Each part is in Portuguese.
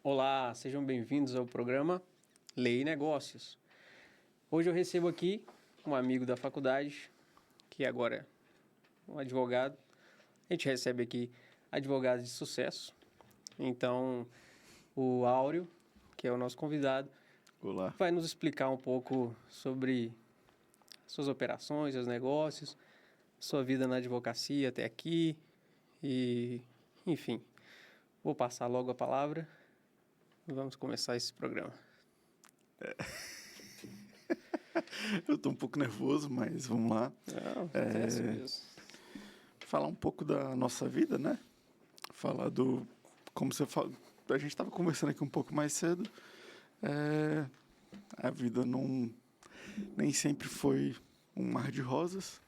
Olá, sejam bem-vindos ao programa Lei e Negócios. Hoje eu recebo aqui um amigo da faculdade, que agora é um advogado. A gente recebe aqui advogados de sucesso. Então, o Áureo, que é o nosso convidado, Olá. vai nos explicar um pouco sobre suas operações, seus negócios, sua vida na advocacia até aqui e, enfim, vou passar logo a palavra. Vamos começar esse programa. Eu estou um pouco nervoso, mas vamos lá. Não, acontece mesmo. Falar um pouco da nossa vida, né? Falar do... Como você fala... A gente estava conversando aqui um pouco mais cedo. A vida nem sempre foi um mar de rosas.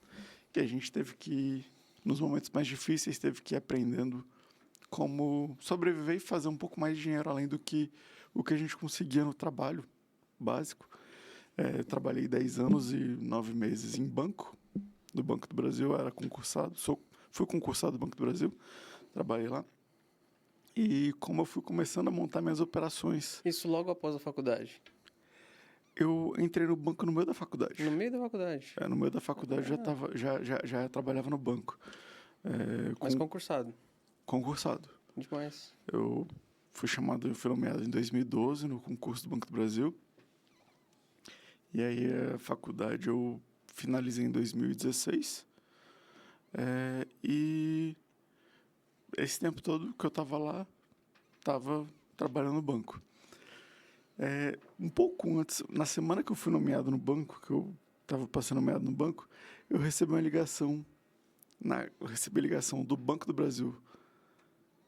E a gente teve que, nos momentos mais difíceis, teve que ir aprendendo como sobreviver e fazer um pouco mais de dinheiro, além do que o que a gente conseguia no trabalho básico. Trabalhei 10 anos e 9 meses em banco, do Banco do Brasil, era concursado, fui concursado do Banco do Brasil, trabalhei lá. E como eu fui começando a montar minhas operações... Isso logo após a faculdade? Eu entrei no banco no meio da faculdade. No meio da faculdade? No meio da faculdade já trabalhava no banco. Mas concursado? Concursado. Demais. Eu fui nomeado em 2012 no concurso do Banco do Brasil. E aí a faculdade eu finalizei em 2016. E esse tempo todo que eu estava lá, estava trabalhando no banco. Um pouco antes, na semana que eu fui nomeado no banco, que eu estava para ser nomeado no banco, eu recebi uma ligação. Eu recebi ligação do Banco do Brasil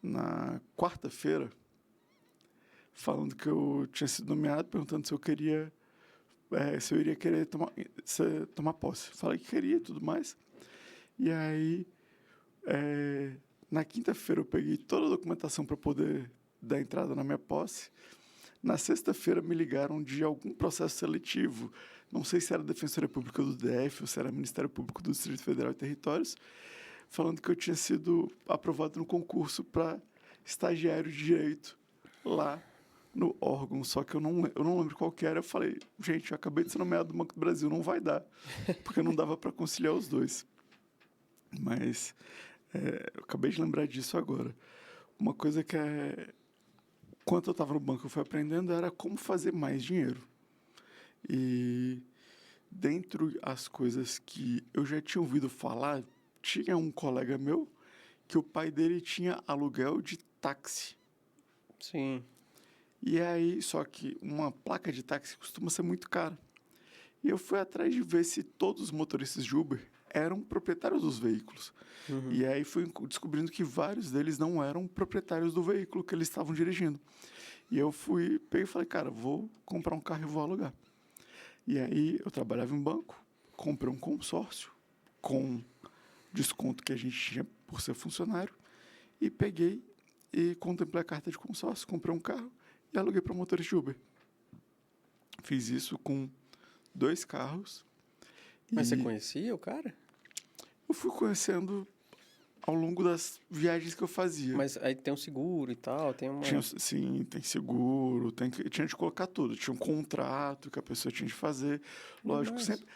na quarta-feira, falando que eu tinha sido nomeado, perguntando se eu iria querer tomar posse. Falei que queria e tudo mais. E aí, na quinta-feira, eu peguei toda a documentação para poder dar entrada na minha posse. Na sexta-feira, me ligaram de algum processo seletivo. Não sei se era a Defensoria Pública do DF ou se era o Ministério Público do Distrito Federal e Territórios, falando que eu tinha sido aprovado no concurso para estagiário de direito lá no órgão, só que eu não lembro qual que era. Eu falei, gente, eu acabei de ser nomeado do Banco do Brasil, não vai dar, porque não dava para conciliar os dois. Mas eu acabei de lembrar disso agora. Uma coisa que enquanto eu estava no banco, eu fui aprendendo era como fazer mais dinheiro. E dentre as coisas que eu já tinha ouvido falar, tinha um colega meu que o pai dele tinha aluguel de táxi. Sim. E aí, só que uma placa de táxi costuma ser muito cara. E eu fui atrás de ver se todos os motoristas de Uber eram proprietários dos veículos. Uhum. E aí fui descobrindo que vários deles não eram proprietários do veículo que eles estavam dirigindo. E eu peguei e falei, cara, vou comprar um carro e vou alugar. E aí eu trabalhava em banco, comprei um consórcio com desconto que a gente tinha por ser funcionário e peguei e contemplei a carta de consórcio, comprei um carro e aluguei para motorista de Uber. Fiz isso com 2 carros. Mas você conhecia o cara? Eu fui conhecendo ao longo das viagens que eu fazia. Mas aí tem um seguro e tal, tem uma... Sim, tem seguro, tinha de colocar tudo. Tinha um contrato que a pessoa tinha de fazer. Lógico, sempre...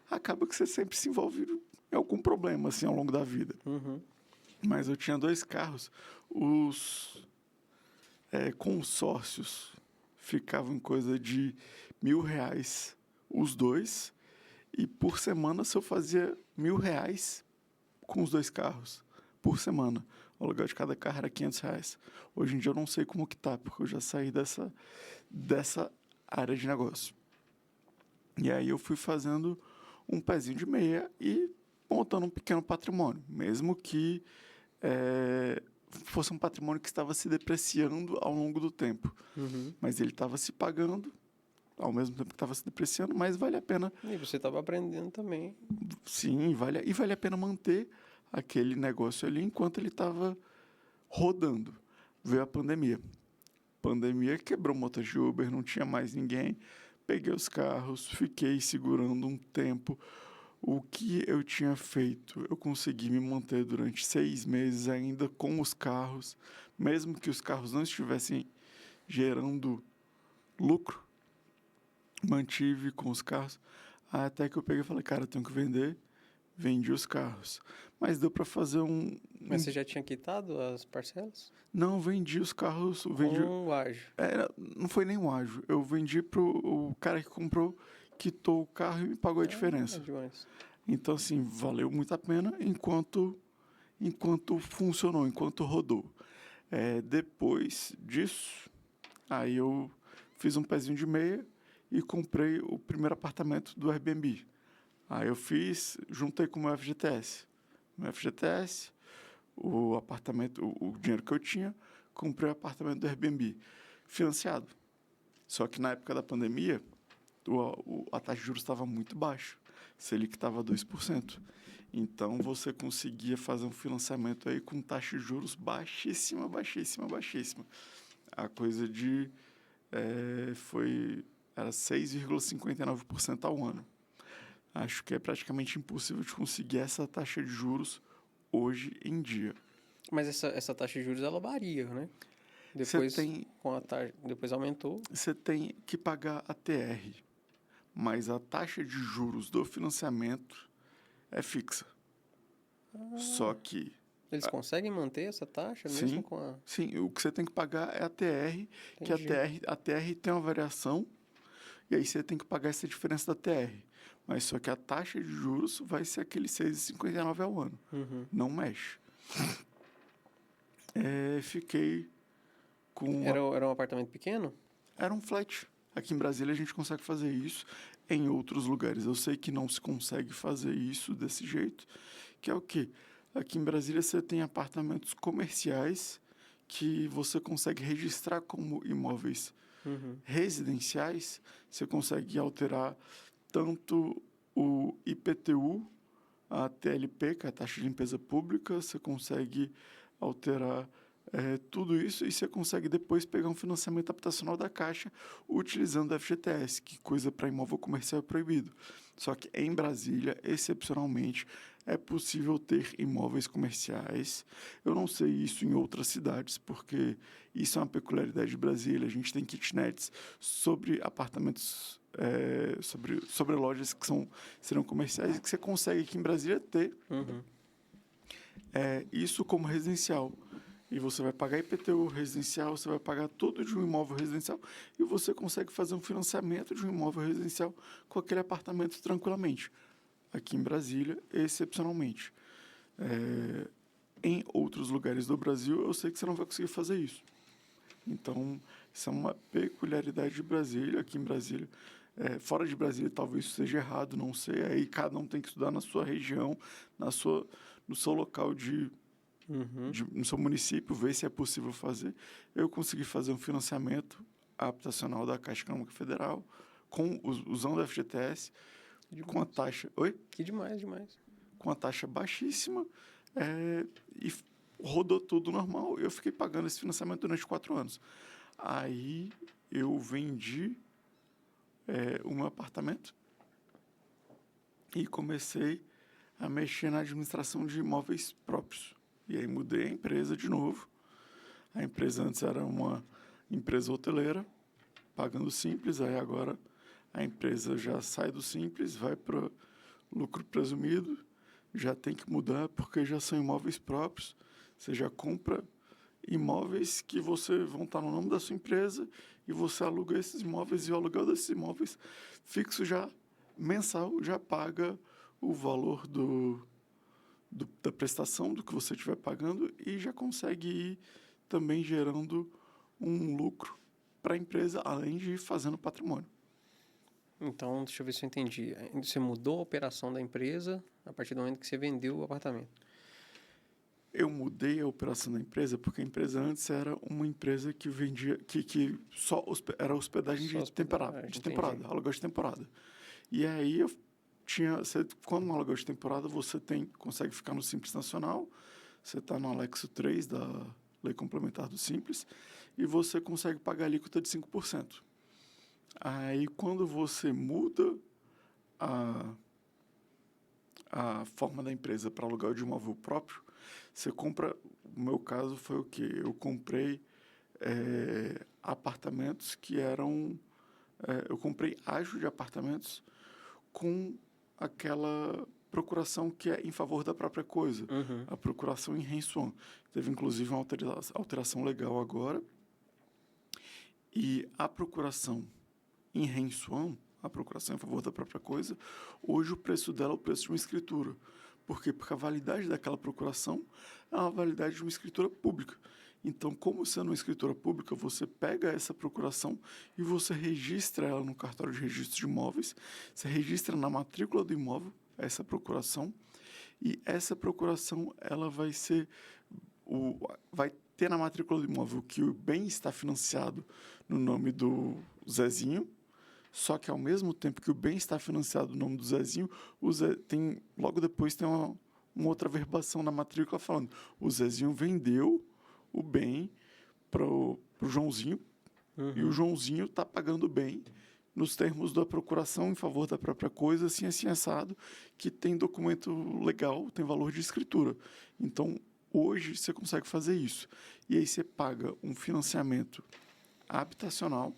acaba que você sempre se envolve em algum problema, assim, ao longo da vida. Uhum. Mas eu tinha 2 carros. Os consórcios ficavam em coisa de R$ 1.000 os 2. E por semana, se eu fazia R$ 1.000 com os 2 carros, por semana. O aluguel de cada carro era R$ 500. Hoje em dia eu não sei como que tá, porque eu já saí dessa área de negócio. E aí eu fui fazendo um pezinho de meia e montando um pequeno patrimônio, mesmo que fosse um patrimônio que estava se depreciando ao longo do tempo. Uhum. Mas ele estava se pagando ao mesmo tempo que estava se depreciando, mas vale a pena. E você estava aprendendo também. Sim, vale a pena manter aquele negócio ali enquanto ele estava rodando. Veio a pandemia. Pandemia quebrou o motor de Uber, não tinha mais ninguém. Peguei os carros, fiquei segurando um tempo. O que eu tinha feito, eu consegui me manter durante 6 meses ainda com os carros, mesmo que os carros não estivessem gerando lucro, mantive com os carros, até que eu peguei e falei, cara, eu tenho que vender, vendi os carros. Mas deu para fazer Mas você já tinha quitado as parcelas? Não, vendi os carros, vendi... Com o ágio. Não foi nem um ágio, eu vendi pro o cara que comprou, quitou o carro e me pagou a diferença. É demais. Então, assim, valeu muito a pena enquanto funcionou, enquanto rodou. Depois disso, aí eu fiz um pezinho de meia e comprei o primeiro apartamento do Airbnb. Aí eu juntei com o meu FGTS. No FGTS, o apartamento, o dinheiro que eu tinha, comprei o apartamento do Airbnb, financiado. Só que na época da pandemia, a taxa de juros estava muito baixa. Selic estava 2%. Então, você conseguia fazer um financiamento aí com taxa de juros baixíssima, baixíssima, baixíssima. A coisa era 6,59% ao ano. Acho que é praticamente impossível de conseguir essa taxa de juros hoje em dia. Mas essa taxa de juros, ela varia, né? Depois aumentou. Você tem que pagar a TR, mas a taxa de juros do financiamento é fixa. Só que... Eles conseguem manter essa taxa sim, mesmo com a... Sim, o que você tem que pagar é a TR, que a TR tem uma variação, e aí você tem que pagar essa diferença da TR. Mas só que a taxa de juros vai ser aquele 6,59 ao ano. Uhum. Não mexe. Fiquei com... Era um apartamento pequeno? Era um flat. Aqui em Brasília a gente consegue fazer isso. Em outros lugares eu sei que não se consegue fazer isso desse jeito. Que é o quê? Aqui em Brasília você tem apartamentos comerciais que você consegue registrar como imóveis residenciais. Você consegue alterar tanto o IPTU, a TLP, que é a taxa de limpeza pública, você consegue alterar tudo isso e você consegue depois pegar um financiamento habitacional da Caixa utilizando o FGTS, que coisa para imóvel comercial é proibido. Só que em Brasília, excepcionalmente, é possível ter imóveis comerciais. Eu não sei isso em outras cidades, porque isso é uma peculiaridade de Brasília. A gente tem kitnets sobre apartamentos, sobre lojas que serão comerciais e que você consegue aqui em Brasília ter isso como residencial. E você vai pagar IPTU residencial, você vai pagar tudo de um imóvel residencial e você consegue fazer um financiamento de um imóvel residencial com aquele apartamento tranquilamente. Aqui em Brasília, excepcionalmente. Em outros lugares do Brasil, eu sei que você não vai conseguir fazer isso. Então, isso é uma peculiaridade de Brasília. Aqui em Brasília, fora de Brasília, talvez isso seja errado, não sei. Aí cada um tem que estudar na sua região, no seu local no seu município, ver se é possível fazer. Eu consegui fazer um financiamento habitacional da Caixa Econômica Federal, usando o FGTS, com a taxa... Oi? Que demais, demais. Com a taxa baixíssima, e rodou tudo normal. Eu fiquei pagando esse financiamento durante 4 anos. Aí eu vendi o meu apartamento e comecei a mexer na administração de imóveis próprios. E aí mudei a empresa de novo. A empresa antes era uma empresa hoteleira, pagando simples, aí agora a empresa já sai do simples, vai para lucro presumido, já tem que mudar porque já são imóveis próprios. Você já compra imóveis que vão estar no nome da sua empresa e você aluga esses imóveis e o aluguel desses imóveis fixo já mensal já paga o valor da prestação do que você estiver pagando e já consegue ir também gerando um lucro para a empresa, além de ir fazendo patrimônio. Então, deixa eu ver se eu entendi. Você mudou a operação da empresa a partir do momento que você vendeu o apartamento. Eu mudei a operação da empresa porque a empresa antes era uma empresa que vendia, que só era hospedagem de temporada, aluguel de temporada. E aí quando no aluguel de temporada você consegue ficar no Simples Nacional, você está no anexo 3 da Lei Complementar do Simples, e você consegue pagar a alíquota de 5%. Aí quando você muda a forma da empresa para aluguel de imóvel próprio, você compra, no meu caso foi o quê? Eu comprei apartamentos que eram... eu comprei ágio de apartamentos com aquela procuração que é em favor da própria coisa, a procuração em Renswan. Teve, inclusive, uma alteração legal agora. E a procuração em Renswan, a procuração em favor da própria coisa, hoje o preço dela é o preço de uma escritura. Por quê? Porque a validade daquela procuração é a validade de uma escritura pública. Então, como sendo uma escritura pública, você pega essa procuração e você registra ela no cartório de registro de imóveis, você registra na matrícula do imóvel essa procuração, e essa procuração ela vai ser vai ter na matrícula do imóvel que o bem está financiado no nome do Zezinho, só que ao mesmo tempo que o bem está financiado no nome do Zezinho, logo depois tem uma outra verbação na matrícula falando: o Zezinho vendeu o bem para o Joãozinho, e o Joãozinho está pagando o bem nos termos da procuração em favor da própria coisa, assim, assim, assado, que tem documento legal, tem valor de escritura. Então, hoje você consegue fazer isso. E aí você paga um financiamento habitacional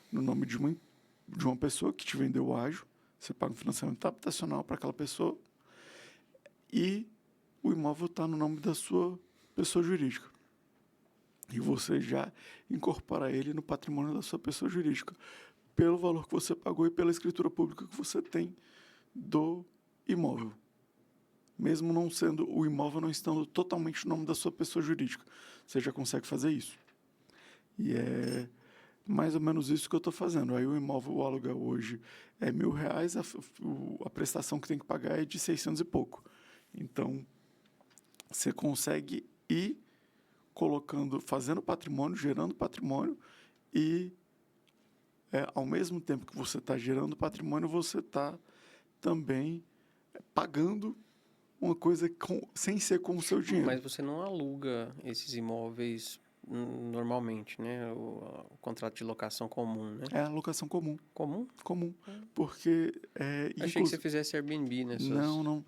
no nome de uma pessoa que te vendeu o ágio, você paga um financiamento habitacional para aquela pessoa e o imóvel está no nome da sua pessoa jurídica. E você já incorpora ele no patrimônio da sua pessoa jurídica, pelo valor que você pagou e pela escritura pública que você tem do imóvel. Mesmo não sendo o imóvel não estando totalmente no nome da sua pessoa jurídica, você já consegue fazer isso. E é mais ou menos isso que eu estou fazendo. Aí o imóvel, o aluguel hoje é R$1.000, a prestação que tem que pagar é de 600 e pouco. Então, você consegue ir colocando, fazendo patrimônio, gerando patrimônio e, ao mesmo tempo que você está gerando patrimônio, você está também pagando uma coisa sem ser com o seu dinheiro. Mas você não aluga esses imóveis normalmente, né? O contrato de locação comum, né? É a locação comum. Comum? Comum. Porque... Achei que você fizesse Airbnb, né? Não.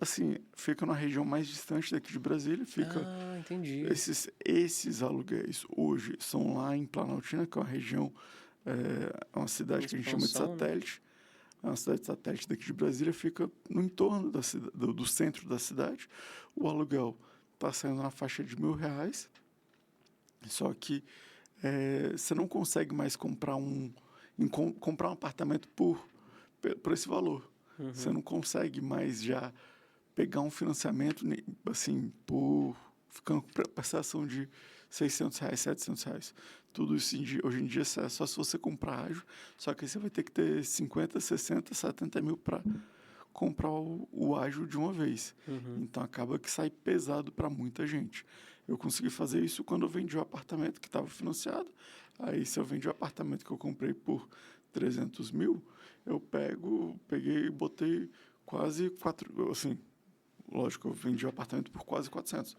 Assim, fica na região mais distante daqui de Brasília. Fica... Ah, entendi. Esses aluguéis hoje são lá em Planaltina, que é uma região... É uma cidade que a gente chama de satélite. Né? É uma cidade satélite daqui de Brasília, fica no entorno do centro da cidade. O aluguel está saindo na faixa de R$1.000, só que você não consegue mais comprar um apartamento por esse valor. Você não consegue mais já pegar um financiamento assim, ficando com prestação de R$600, R$700. Tudo isso hoje em dia é só se você comprar ágio, só que aí você vai ter que ter 50, 60, 70 mil para comprar o ágio de uma vez. Então acaba que sai pesado para muita gente. Eu consegui fazer isso quando eu vendi o apartamento que estava financiado. Aí se eu vendi o apartamento que eu comprei por 300 mil, eu peguei e botei quase 4, assim, lógico, eu vendi o apartamento por quase 400,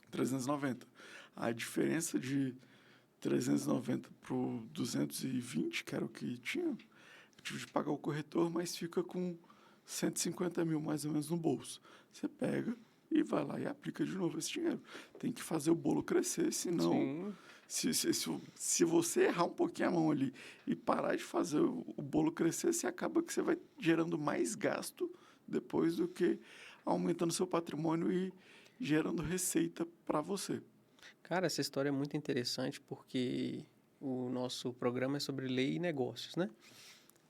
390. A diferença de 390 para o 220, que era o que tinha, eu tive de pagar o corretor, mas fica com 150 mil mais ou menos no bolso. Você pega e vai lá e aplica de novo esse dinheiro. Tem que fazer o bolo crescer, senão... Se você errar um pouquinho a mão ali e parar de fazer o bolo crescer, você acaba que você vai gerando mais gasto depois do que aumentando seu patrimônio e gerando receita para você. Cara, essa história é muito interessante porque o nosso programa é sobre lei e negócios, né?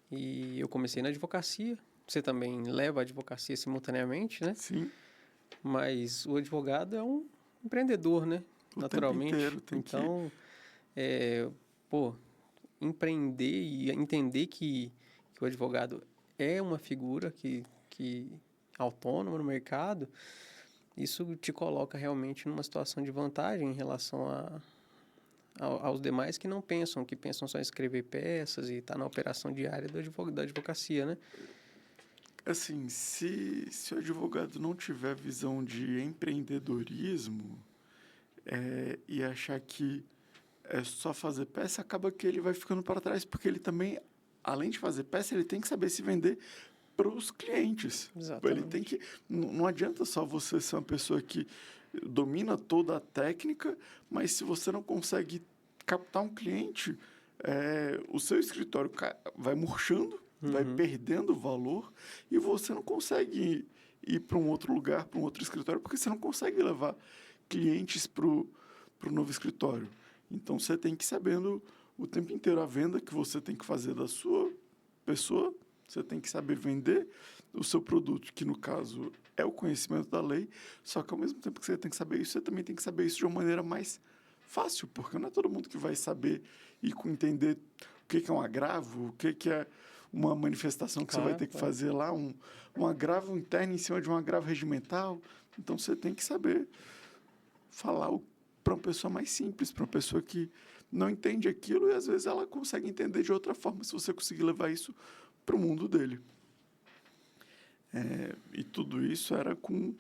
E eu comecei na advocacia. Você também leva a advocacia simultaneamente, né? Sim. Mas o advogado é um empreendedor, né? Naturalmente. Então, empreender e entender que o advogado é uma figura que autônoma no mercado, isso te coloca realmente numa situação de vantagem em relação aos demais que não pensam, que pensam só em escrever peças e estar na operação diária da advocacia, né? Assim, se o advogado não tiver visão de empreendedorismo e achar que é só fazer peça, acaba que ele vai ficando para trás, porque ele também, além de fazer peça, ele tem que saber se vender para os clientes. Exatamente. Ele tem que... Não adianta só você ser uma pessoa que domina toda a técnica, mas se você não consegue captar um cliente, o seu escritório vai murchando, vai perdendo valor e você não consegue ir para um outro lugar, para um outro escritório, porque você não consegue levar clientes para o novo escritório. Então, você tem que ir sabendo o tempo inteiro a venda que você tem que fazer da sua pessoa, você tem que saber vender o seu produto, que no caso é o conhecimento da lei, só que ao mesmo tempo que você tem que saber isso, você também tem que saber isso de uma maneira mais fácil, porque não é todo mundo que vai saber e entender o que é um agravo, o que é uma manifestação que você vai ter que fazer lá, um agravo interno em cima de um agravo regimental. Então, você tem que saber falar para uma pessoa mais simples, para uma pessoa que não entende aquilo e, às vezes, ela consegue entender de outra forma, se você conseguir levar isso para o mundo dele. E tudo isso era com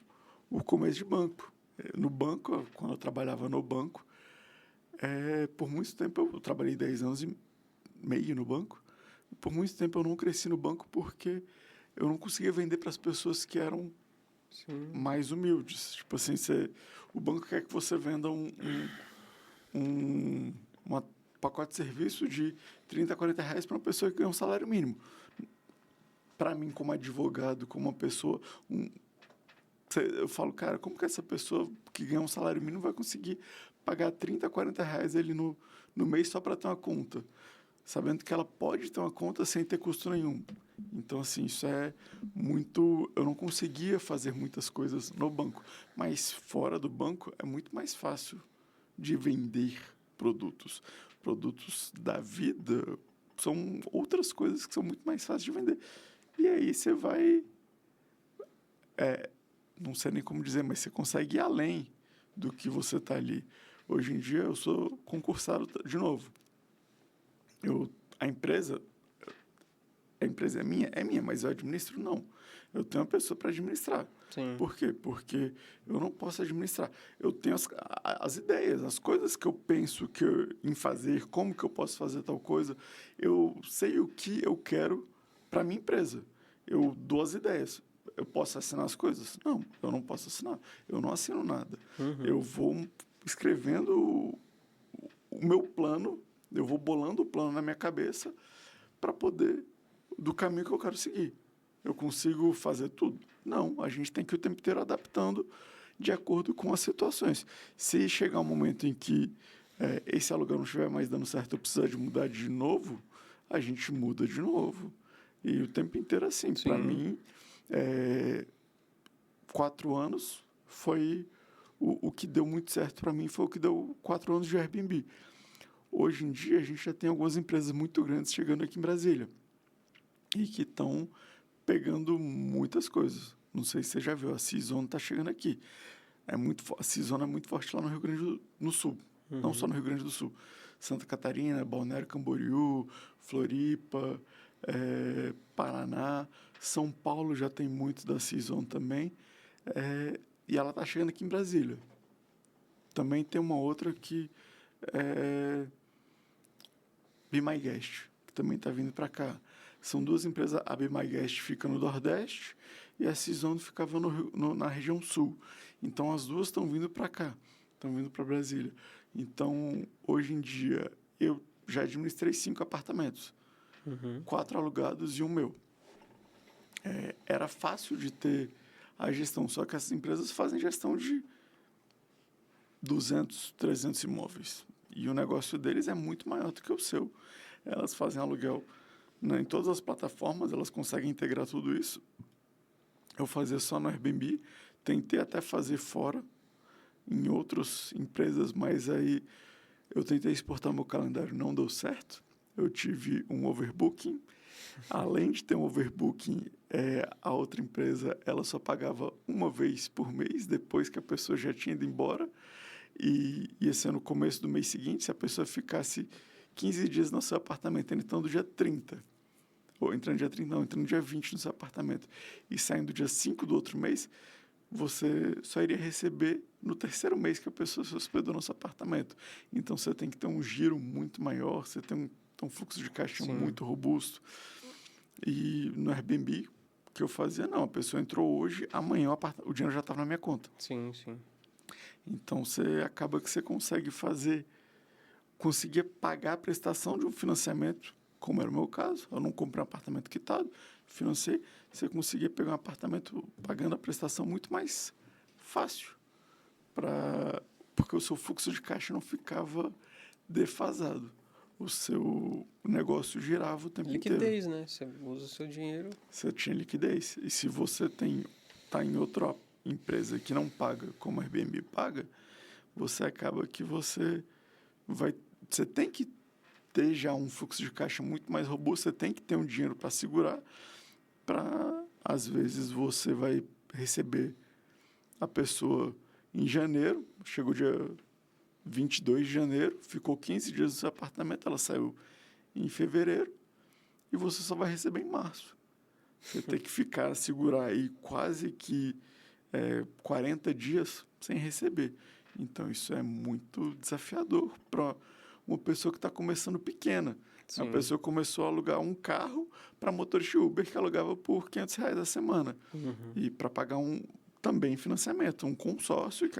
o começo de banco. No banco, quando eu trabalhava no banco, por muito tempo, eu trabalhei 10 anos e meio no banco, por muito tempo eu não cresci no banco porque eu não conseguia vender para as pessoas que eram mais humildes. Tipo assim, o banco quer que você venda um pacote de serviço de 30, 40 reais para uma pessoa que ganha um salário mínimo. Para mim, como advogado, como uma pessoa... eu falo, cara, como que essa pessoa que ganha um salário mínimo vai conseguir pagar 30, 40 reais ali no mês só para ter uma conta? Sabendo que ela pode ter uma conta sem ter custo nenhum. Então, assim, isso é muito... Eu não conseguia fazer muitas coisas no banco, mas fora do banco é muito mais fácil de vender produtos. Produtos da vida são outras coisas que são muito mais fáceis de vender. E aí você vai... não sei nem como dizer, mas você consegue ir além do que você está ali. Hoje em dia, eu sou concursado de novo. A empresa é minha? É minha, mas eu administro? Não. Eu tenho uma pessoa para administrar. Sim. Por quê? Porque eu não posso administrar. Eu tenho as ideias, as coisas que eu penso em fazer, como que eu posso fazer tal coisa. Eu sei o que eu quero para a minha empresa. Eu dou as ideias. Eu posso assinar as coisas? Não, eu não posso assinar. Eu não assino nada. Eu vou escrevendo o meu plano, eu vou bolando o plano na minha cabeça para poder, do caminho que eu quero seguir. Eu consigo fazer tudo? Não, a gente tem que o tempo inteiro adaptando de acordo com as situações. Se chegar um momento em que esse aluguel não estiver mais dando certo, eu precisar de mudar de novo, a gente muda de novo. E o tempo inteiro assim. Para mim, 4 anos foi o que deu muito certo para mim, foi o que deu 4 anos de Airbnb. Hoje em dia, a gente já tem algumas empresas muito grandes chegando aqui em Brasília e que estão pegando muitas coisas. Não sei se você já viu, a Seazon está chegando aqui. A Seazon é muito forte lá no Rio Grande do Sul, não só no Rio Grande do Sul. Santa Catarina, Balneário Camboriú, Floripa, Paraná, São Paulo já tem muito da Seazon também. E ela está chegando aqui em Brasília. Também tem uma outra que Be My Guest, que também está vindo para cá. São duas empresas, a Be My Guest fica no Nordeste e a Seazon ficava na região Sul. Então, as duas estão vindo para cá, estão vindo para Brasília. Então, hoje em dia, eu já administrei 5 apartamentos, 4 alugados e um meu. Era fácil de ter a gestão, só que essas empresas fazem gestão de 200, 300 imóveis. E o negócio deles é muito maior do que o seu. Elas fazem aluguel em todas as plataformas, elas conseguem integrar tudo isso. Eu fazia só no Airbnb, tentei até fazer fora, em outras empresas, mas aí eu tentei exportar meu calendário, não deu certo. Eu tive um overbooking. Além de ter um overbooking, a outra empresa ela só pagava uma vez por mês, depois que a pessoa já tinha ido embora. E ia ser no começo do mês seguinte, se a pessoa ficasse 15 dias no seu apartamento, então do dia 30, ou entrando no dia 30, não, entrando no dia 20 no seu apartamento, e saindo do dia 5 do outro mês, você só iria receber no terceiro mês que a pessoa se hospedou no seu apartamento. Então, você tem que ter um giro muito maior, você tem um fluxo de caixa muito robusto. E no Airbnb, o que eu fazia, não, a pessoa entrou hoje, amanhã o dinheiro já estava na minha conta. Sim, sim. Então, acaba que você conseguia pagar a prestação de um financiamento, como era o meu caso. Eu não comprei um apartamento quitado, financei. Você conseguia pegar um apartamento pagando a prestação muito mais fácil, porque o seu fluxo de caixa não ficava defasado. O seu negócio girava o tempo inteiro. Liquidez, né? Você usa o seu dinheiro. Você tinha liquidez. E se você está em outra empresa que não paga, como a Airbnb paga, você acaba que você tem que ter já um fluxo de caixa muito mais robusto, você tem que ter um dinheiro para segurar, às vezes você vai receber a pessoa em janeiro, chegou dia 22 de janeiro, ficou 15 dias no seu apartamento, ela saiu em fevereiro e você só vai receber em março. Você tem que segurar aí quase que 40 dias sem receber. Então, isso é muito desafiador para uma pessoa que está começando pequena. Sim. Uma pessoa começou a alugar um carro para motorista Uber que alugava por R$ 500 a semana. E para pagar também financiamento, um consórcio que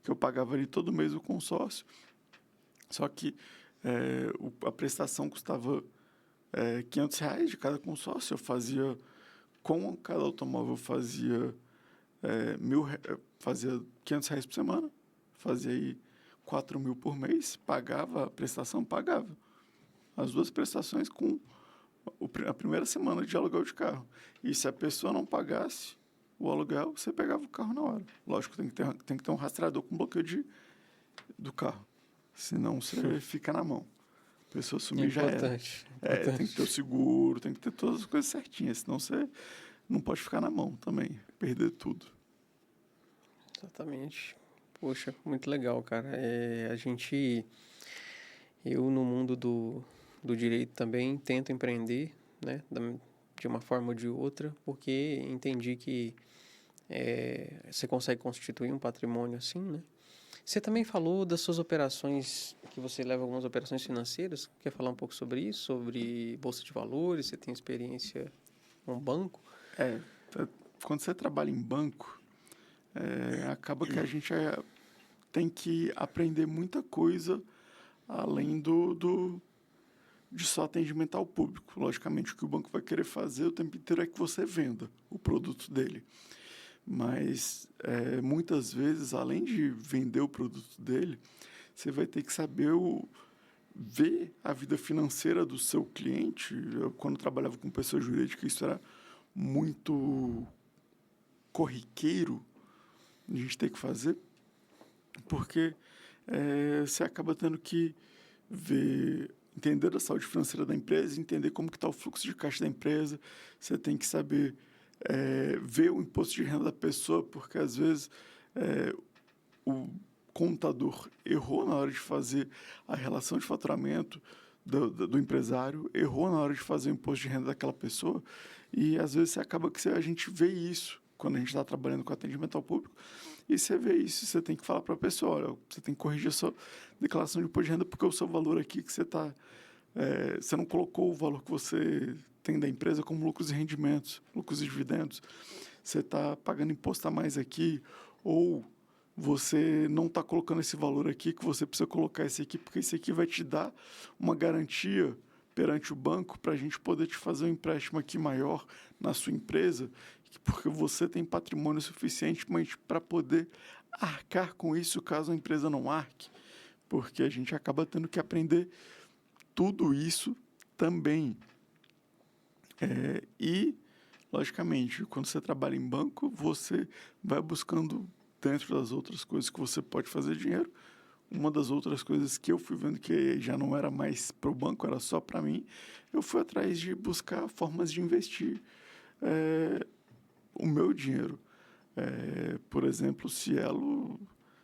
eu pagava ali todo mês o consórcio. Só que a prestação custava R$ 500 de cada consórcio. Eu fazia, com cada automóvel, fazia R$ 500 por semana, fazia aí 4.000 por mês, pagava a prestação, pagava as duas prestações com a primeira semana de aluguel de carro. E se a pessoa não pagasse o aluguel, você pegava o carro na hora. Lógico, tem que ter um rastreador com bloqueio do carro, senão você fica na mão. A pessoa sumir já era. Importante. Tem que ter o seguro, tem que ter todas as coisas certinhas, senão você não pode ficar na mão também, perder tudo. Exatamente. Poxa, muito legal, cara. Eu no mundo do direito também tento empreender, né, de uma forma ou de outra, porque entendi que você consegue constituir um patrimônio assim, né? Você também falou das suas operações, que você leva algumas operações financeiras. Quer falar um pouco sobre isso? Sobre bolsa de valores? Você tem experiência com banco? Quando você trabalha em banco, acaba que a gente tem que aprender muita coisa além de só atendimento ao público. Logicamente, o que o banco vai querer fazer o tempo inteiro é que você venda o produto dele. Mas, muitas vezes, além de vender o produto dele, você vai ter que saber ver a vida financeira do seu cliente. Eu, quando trabalhava com pessoa jurídica, isso era muito corriqueiro a gente ter que fazer, porque você acaba tendo que entender a saúde financeira da empresa, entender como que está o fluxo de caixa da empresa. Você tem que saber ver o imposto de renda da pessoa, porque às vezes o contador errou na hora de fazer a relação de faturamento do empresário, errou na hora de fazer o imposto de renda daquela pessoa, e às vezes acaba que a gente vê isso quando a gente está trabalhando com atendimento ao público, e você vê isso, você tem que falar para a pessoa, olha, você tem que corrigir a sua declaração de imposto de renda, porque o seu valor aqui que você não colocou o valor que você tem da empresa como lucros e rendimentos, lucros e dividendos. Você está pagando imposto a mais aqui, ou você não está colocando esse valor aqui, que você precisa colocar esse aqui, porque esse aqui vai te dar uma garantia perante o banco para a gente poder te fazer um empréstimo aqui maior na sua empresa, porque você tem patrimônio suficiente para poder arcar com isso caso a empresa não arque, porque a gente acaba tendo que aprender tudo isso também. E, logicamente, quando você trabalha em banco, você vai buscando, dentro das outras coisas que você pode fazer dinheiro, uma das outras coisas que eu fui vendo que já não era mais para o banco, era só para mim, eu fui atrás de buscar formas de investir o meu dinheiro. Por exemplo, o Cielo,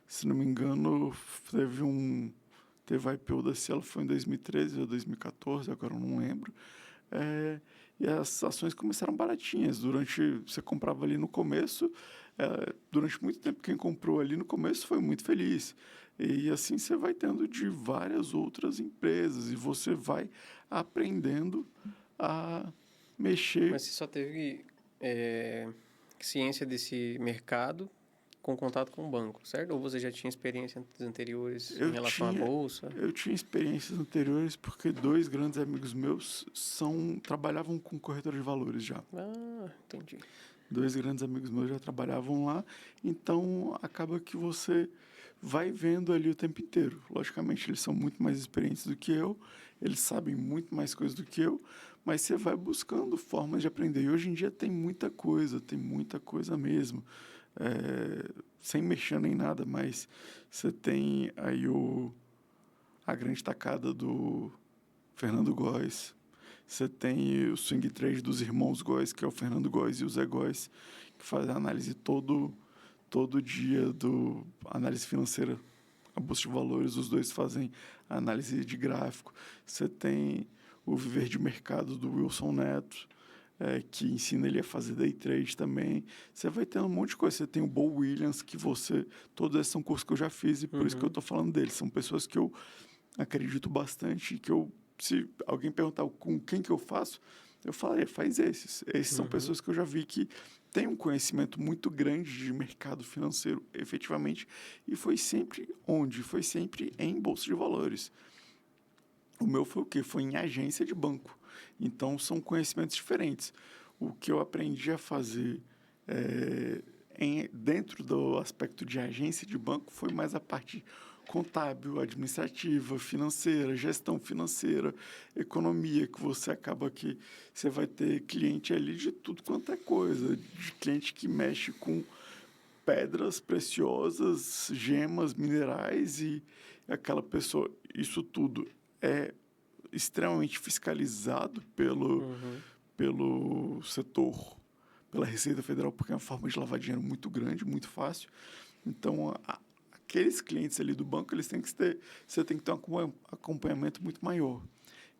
se não me engano, teve a IPO da Cielo, foi em 2013 ou 2014, agora eu não lembro. E as ações começaram baratinhas. Você comprava ali no começo, durante muito tempo quem comprou ali no começo foi muito feliz. E assim você vai tendo de várias outras empresas e você vai aprendendo a mexer. Mas você só teve ciência desse mercado com contato com o banco, certo? Ou você já tinha experiências anteriores Eu em relação à tinha, bolsa? eu tinha experiências anteriores porque 2 grandes amigos meus trabalhavam com corretor de valores já. Ah, entendi. 2 grandes amigos meus já trabalhavam lá, então acaba que você vai vendo ali o tempo inteiro. Logicamente, eles são muito mais experientes do que eu, eles sabem muito mais coisas do que eu, mas você vai buscando formas de aprender. E hoje em dia tem muita coisa mesmo. Sem mexer nem nada, mas você tem aí a grande tacada do Fernando Góes. Você tem o swing trade dos irmãos Góes, que é o Fernando Góes e o Zé Góes, que faz a análise todo dia do análise financeira, a bolsa de valores. Os dois fazem análise de gráfico. Você tem o Viver de Mercado do Wilson Neto, que ensina ele a fazer day trade também. Você vai tendo um monte de coisa. Você tem o Bo Williams, que todos esses são cursos que eu já fiz e por isso que eu estou falando deles. São pessoas que eu acredito bastante, que se alguém perguntar com quem que eu faço, eu falo, faz esses. Esses são pessoas que eu já vi que têm um conhecimento muito grande de mercado financeiro, efetivamente, e foi sempre onde? Foi sempre em bolsa de valores. O meu foi o quê? Foi em agência de banco. Então, são conhecimentos diferentes. O que eu aprendi a fazer dentro do aspecto de agência de banco foi mais a parte contábil, administrativa, financeira, gestão financeira, economia, que você acaba que você vai ter cliente ali de tudo quanto é coisa, de cliente que mexe com pedras preciosas, gemas, minerais e aquela pessoa, isso tudo é extremamente fiscalizado pelo setor, pela Receita Federal, porque é uma forma de lavar dinheiro muito grande, muito fácil. Então, aqueles clientes ali do banco, você tem que ter um acompanhamento muito maior.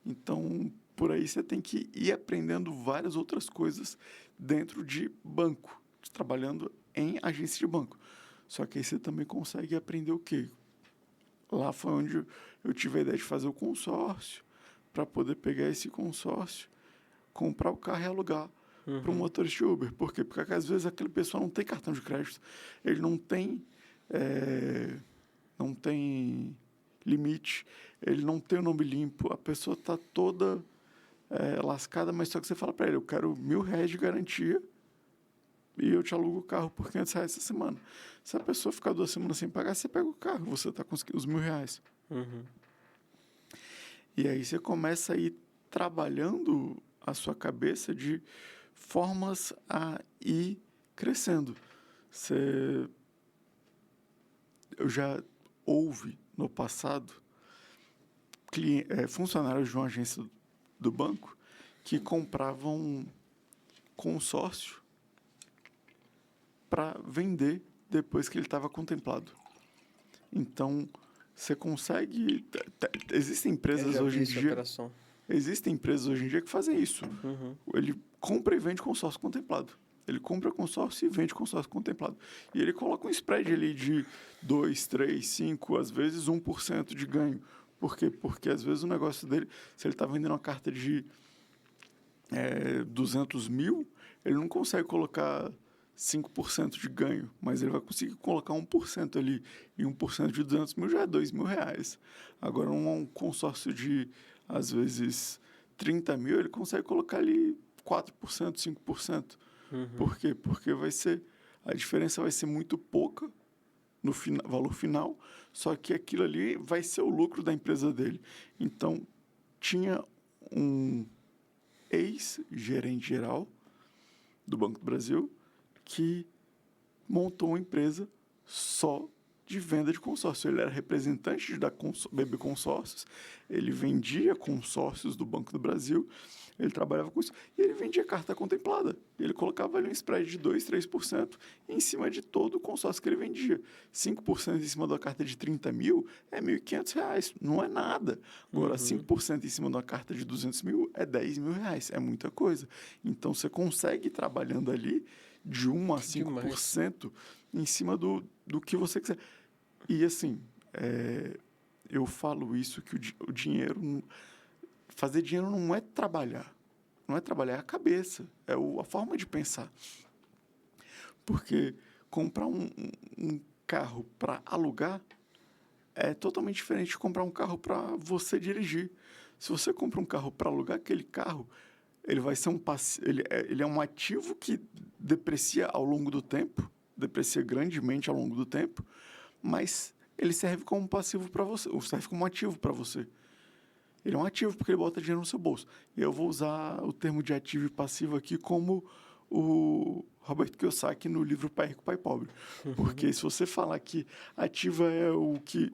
Então, por aí você tem que ir aprendendo várias outras coisas dentro de banco, trabalhando em agência de banco. Só que aí você também consegue aprender o quê? Lá foi onde eu tive a ideia de fazer o consórcio, para poder pegar esse consórcio, comprar o carro e alugar para um motorista de Uber. Por quê? Porque às vezes aquele pessoal não tem cartão de crédito, ele não tem limite, ele não tem o nome limpo, a pessoa está toda lascada, mas só que você fala para ele, eu quero R$1.000 de garantia e eu te alugo o carro por R$500 essa semana. Se a pessoa ficar 2 semanas sem pagar, você pega o carro, você está conseguindo os R$1.000. E aí você começa a ir trabalhando a sua cabeça de formas a ir crescendo. Eu já houve no passado funcionários de uma agência do banco que compravam consórcio para vender depois que ele estava contemplado. Então, você consegue... Existem empresas hoje em dia... Existem empresas hoje em dia que fazem isso. Ele compra e vende consórcio contemplado. Ele compra consórcio e vende consórcio contemplado. E ele coloca um spread ali de 2, 3, 5, às vezes 1% de ganho. Por quê? Porque às vezes o negócio dele, se ele está vendendo uma carta de 200 mil, ele não consegue colocar 5% de ganho, mas ele vai conseguir colocar 1% ali. E 1% de 200 mil já é R$2.000. Agora, um consórcio de, às vezes, 30 mil, ele consegue colocar ali 4%, 5%. Por quê? Porque a diferença vai ser muito pouca no valor final, só que aquilo ali vai ser o lucro da empresa dele. Então, tinha um ex-gerente geral do Banco do Brasil que montou uma empresa só de venda de consórcio. Ele era representante da BB Consórcios, ele vendia consórcios do Banco do Brasil, ele trabalhava com isso, e ele vendia carta contemplada. Ele colocava ali um spread de 2%, 3% em cima de todo o consórcio que ele vendia. 5% em cima da carta de 30 mil é R$1.500, não é nada. Agora, 5% em cima de uma carta de 200 mil é R$10.000, é muita coisa. Então, você consegue ir trabalhando ali de 1% a 5% em cima do que você quiser. E, assim, eu falo isso, que o dinheiro... Fazer dinheiro não é trabalhar. Não é trabalhar, é a cabeça. É a forma de pensar. Porque comprar um carro para alugar é totalmente diferente de comprar um carro para você dirigir. Se você compra um carro para alugar, aquele carro, ele vai ser ele é um ativo que deprecia ao longo do tempo, deprecia grandemente ao longo do tempo, mas ele serve como passivo para você, ou serve como ativo para você. Ele é um ativo porque ele bota dinheiro no seu bolso. E eu vou usar o termo de ativo e passivo aqui como o Robert Kiyosaki no livro Pai Rico, Pai Pobre. Porque se você falar que ativa é o que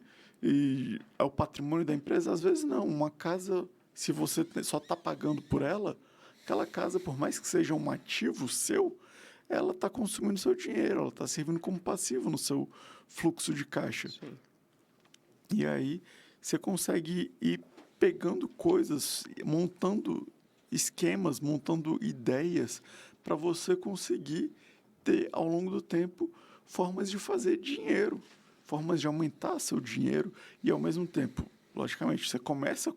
é o patrimônio da empresa, às vezes não. Uma casa, se você só está pagando por ela, aquela casa, por mais que seja um ativo seu, ela está consumindo seu dinheiro, ela está servindo como passivo no seu fluxo de caixa. Sim. E aí você consegue ir pegando coisas, montando esquemas, montando ideias para você conseguir ter, ao longo do tempo, formas de fazer dinheiro, formas de aumentar seu dinheiro e, ao mesmo tempo, logicamente, você começa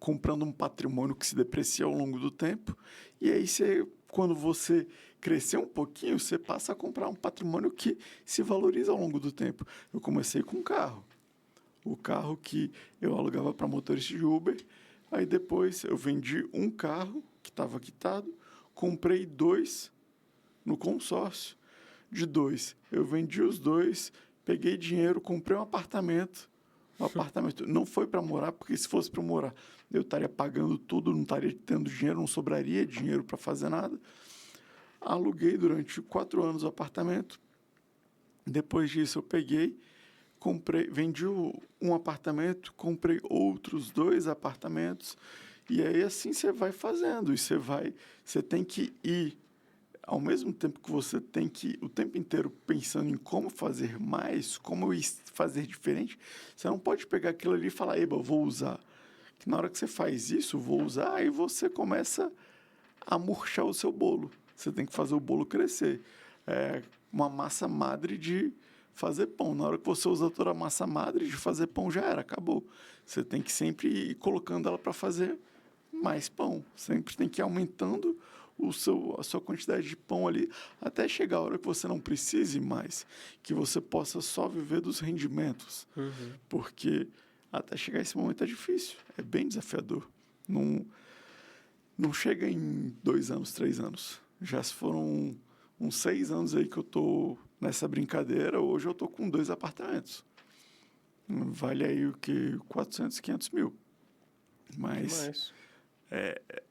comprando um patrimônio que se deprecia ao longo do tempo e aí quando você crescer um pouquinho, você passa a comprar um patrimônio que se valoriza ao longo do tempo. Eu comecei com um carro. O carro que eu alugava para motorista de Uber. Aí depois eu vendi um carro que estava quitado, comprei 2 no consórcio. De 2, eu vendi os 2, peguei dinheiro, comprei um apartamento. O apartamento não foi para morar, porque se fosse para morar, eu estaria pagando tudo, não estaria tendo dinheiro, não sobraria dinheiro para fazer nada. Aluguei durante 4 anos o apartamento. Depois disso, eu peguei, vendi um apartamento, comprei outros 2 apartamentos, e aí assim você vai fazendo, e você tem que ir, ao mesmo tempo que você tem que ir o tempo inteiro pensando em como fazer mais, como fazer diferente, você não pode pegar aquilo ali e falar, eba, eu vou usar. Que na hora que você faz isso, vou usar, aí você começa a murchar o seu bolo. Você tem que fazer o bolo crescer. É uma massa madre de fazer pão. Na hora que você usa toda a massa madre de fazer pão, já era, acabou. Você tem que sempre ir colocando ela para fazer mais pão. Sempre tem que ir aumentando a sua quantidade de pão ali, até chegar a hora que você não precise mais, que você possa só viver dos rendimentos. Porque até chegar esse momento é difícil, é bem desafiador. Não chega em 2 anos, 3 anos. Já foram uns 6 anos aí que eu tô nessa brincadeira. Hoje eu tô com 2 apartamentos. Vale aí o que? 400, 500 mil. Mas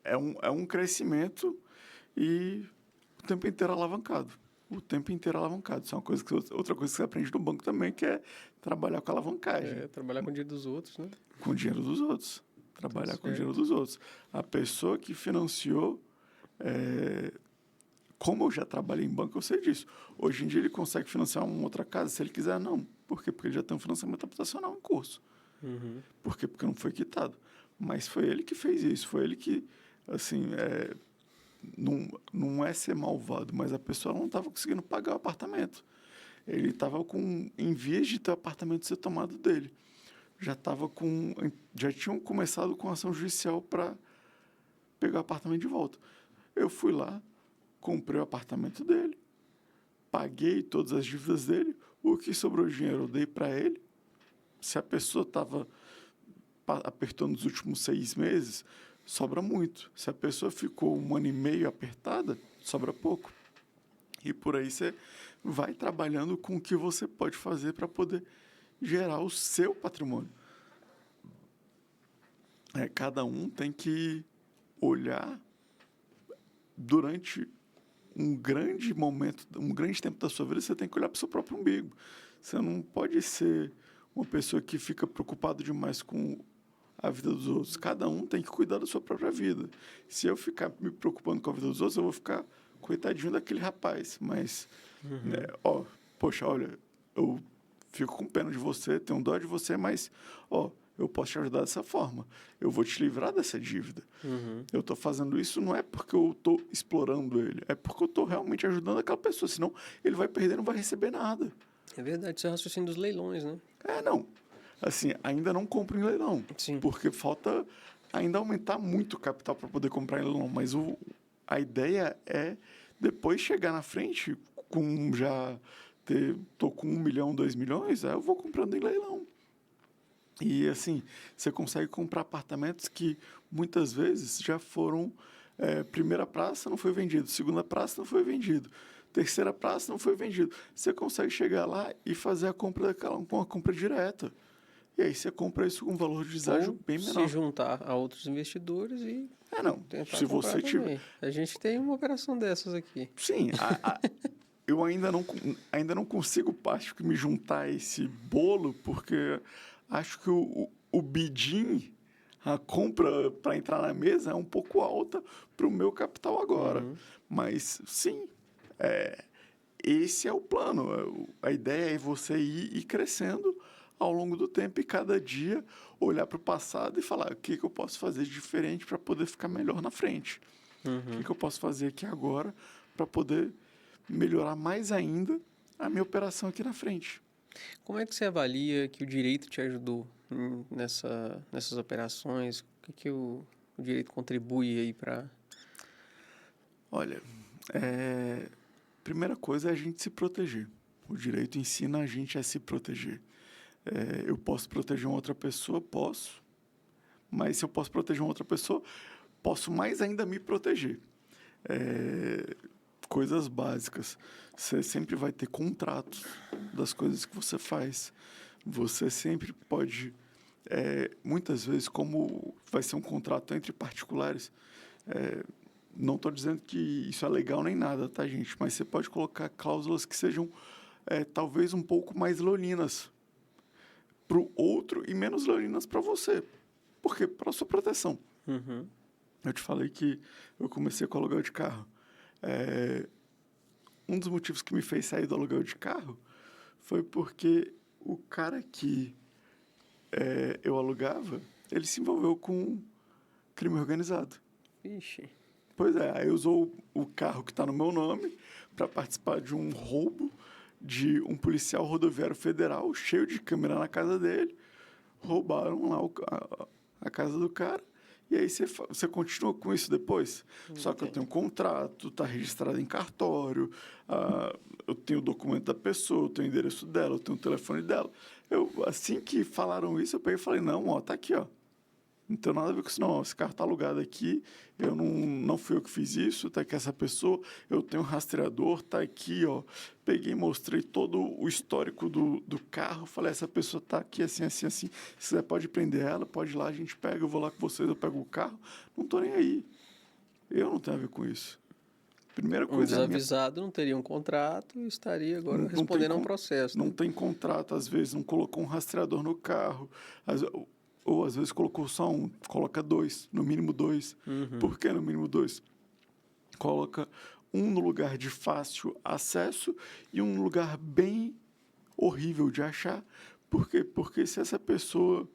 é um crescimento e o tempo inteiro alavancado. O tempo inteiro alavancado. Isso é outra coisa que você aprende no banco também, que é trabalhar com alavancagem. Trabalhar com o dinheiro dos outros, né? Com o dinheiro dos outros. Trabalhar com o dinheiro dos outros. A pessoa que financiou... Como eu já trabalhei em banco, eu sei disso. Hoje em dia ele consegue financiar uma outra casa, se ele quiser, não. Por quê? Porque ele já tem um financiamento habitacional em curso. Por quê? Porque não foi quitado. Mas foi ele que fez isso. Foi ele que, assim, não é ser malvado, mas a pessoa não estava conseguindo pagar o apartamento. Ele estava em vias de ter o apartamento ser tomado dele. Já tinham começado com ação judicial para pegar o apartamento de volta. Eu fui lá, comprei o apartamento dele, paguei todas as dívidas dele, o que sobrou de dinheiro eu dei para ele. Se a pessoa estava apertando nos últimos 6 meses, sobra muito. Se a pessoa ficou 1 ano e meio apertada, sobra pouco. E por aí você vai trabalhando com o que você pode fazer para poder gerar o seu patrimônio. Cada um tem que olhar durante um grande momento, um grande tempo da sua vida, você tem que olhar para o seu próprio umbigo. Você não pode ser uma pessoa que fica preocupado demais com a vida dos outros. Cada um tem que cuidar da sua própria vida. Se eu ficar me preocupando com a vida dos outros, eu vou ficar coitadinho daquele rapaz. Mas, poxa, olha, eu fico com pena de você, tenho dó de você, mas, eu posso te ajudar dessa forma. Eu vou te livrar dessa dívida. Eu estou fazendo isso não é porque eu estou explorando ele, é porque eu estou realmente ajudando aquela pessoa, senão ele vai perder e não vai receber nada. É verdade, isso é raciocínio dos leilões, né? Não. Assim, ainda não compro em leilão. Sim. Porque falta ainda aumentar muito o capital para poder comprar em leilão. Mas a ideia é depois chegar na frente, tô com 1 milhão, 2 milhões, aí eu vou comprando em leilão. E, assim, você consegue comprar apartamentos que, muitas vezes, já foram... primeira praça não foi vendido, segunda praça não foi vendido, terceira praça não foi vendido. Você consegue chegar lá e fazer a compra com a compra direta. E aí você compra isso com um valor de deságio Ou bem se menor. juntar a outros investidores e Não. tentar Se comprar você tiver... também. A gente tem uma operação dessas aqui. Sim, eu ainda não consigo, acho que, me juntar a esse bolo, porque acho que o bid-in, a compra para entrar na mesa, é um pouco alta para o meu capital agora. Mas, sim, esse é o plano. A ideia é você ir crescendo ao longo do tempo e cada dia olhar para o passado e falar o que eu posso fazer de diferente para poder ficar melhor na frente. O que eu posso fazer aqui agora para poder melhorar mais ainda a minha operação aqui na frente. Como é que você avalia que o direito te ajudou nessas operações? O que o direito contribui aí para... Olha, primeira coisa é a gente se proteger. O direito ensina a gente a se proteger. Eu posso proteger uma outra pessoa? Posso. Mas se eu posso proteger uma outra pessoa, posso mais ainda me proteger. Coisas básicas. Você sempre vai ter contratos das coisas que você faz. Você sempre pode... muitas vezes, como vai ser um contrato entre particulares, não estou dizendo que isso é legal nem nada, tá, gente? Mas você pode colocar cláusulas que sejam talvez um pouco mais leoninas para o outro e menos leoninas para você. Por quê? Para a sua proteção. Eu te falei que eu comecei com aluguel de carro. Um dos motivos que me fez sair do aluguel de carro foi porque o cara que eu alugava, ele se envolveu com crime organizado. Ixi. Pois é, aí usou o carro que está no meu nome para participar de um roubo de um policial rodoviário federal, cheio de câmera na casa dele. Roubaram lá a casa do cara. E aí você continua com isso depois. Só que eu tenho um contrato, está registrado em cartório, eu tenho o documento da pessoa, eu tenho o endereço dela, eu tenho o telefone dela. Assim que falaram isso, eu peguei e falei, não, ó, tá aqui, ó. Não tem nada a ver com isso, não. Esse carro está alugado aqui, eu não fui eu que fiz isso, tá aqui essa pessoa, eu tenho um rastreador, tá aqui, ó. Peguei, mostrei todo o histórico do carro, falei, essa pessoa tá aqui, assim, assim, assim. Se quiser, pode prender ela, pode ir lá, a gente pega, eu vou lá com vocês, eu pego o carro. Não tô nem aí. Eu não tenho a ver com isso. Primeira Um coisa desavisado não teria um contrato e estaria agora respondendo a um processo. Não tem contrato, às vezes não colocou um rastreador no carro, ou às vezes colocou só um, coloca 2, no mínimo 2. Por que no mínimo 2? Coloca um no lugar de fácil acesso e um no lugar bem horrível de achar. Por quê? Porque se essa pessoa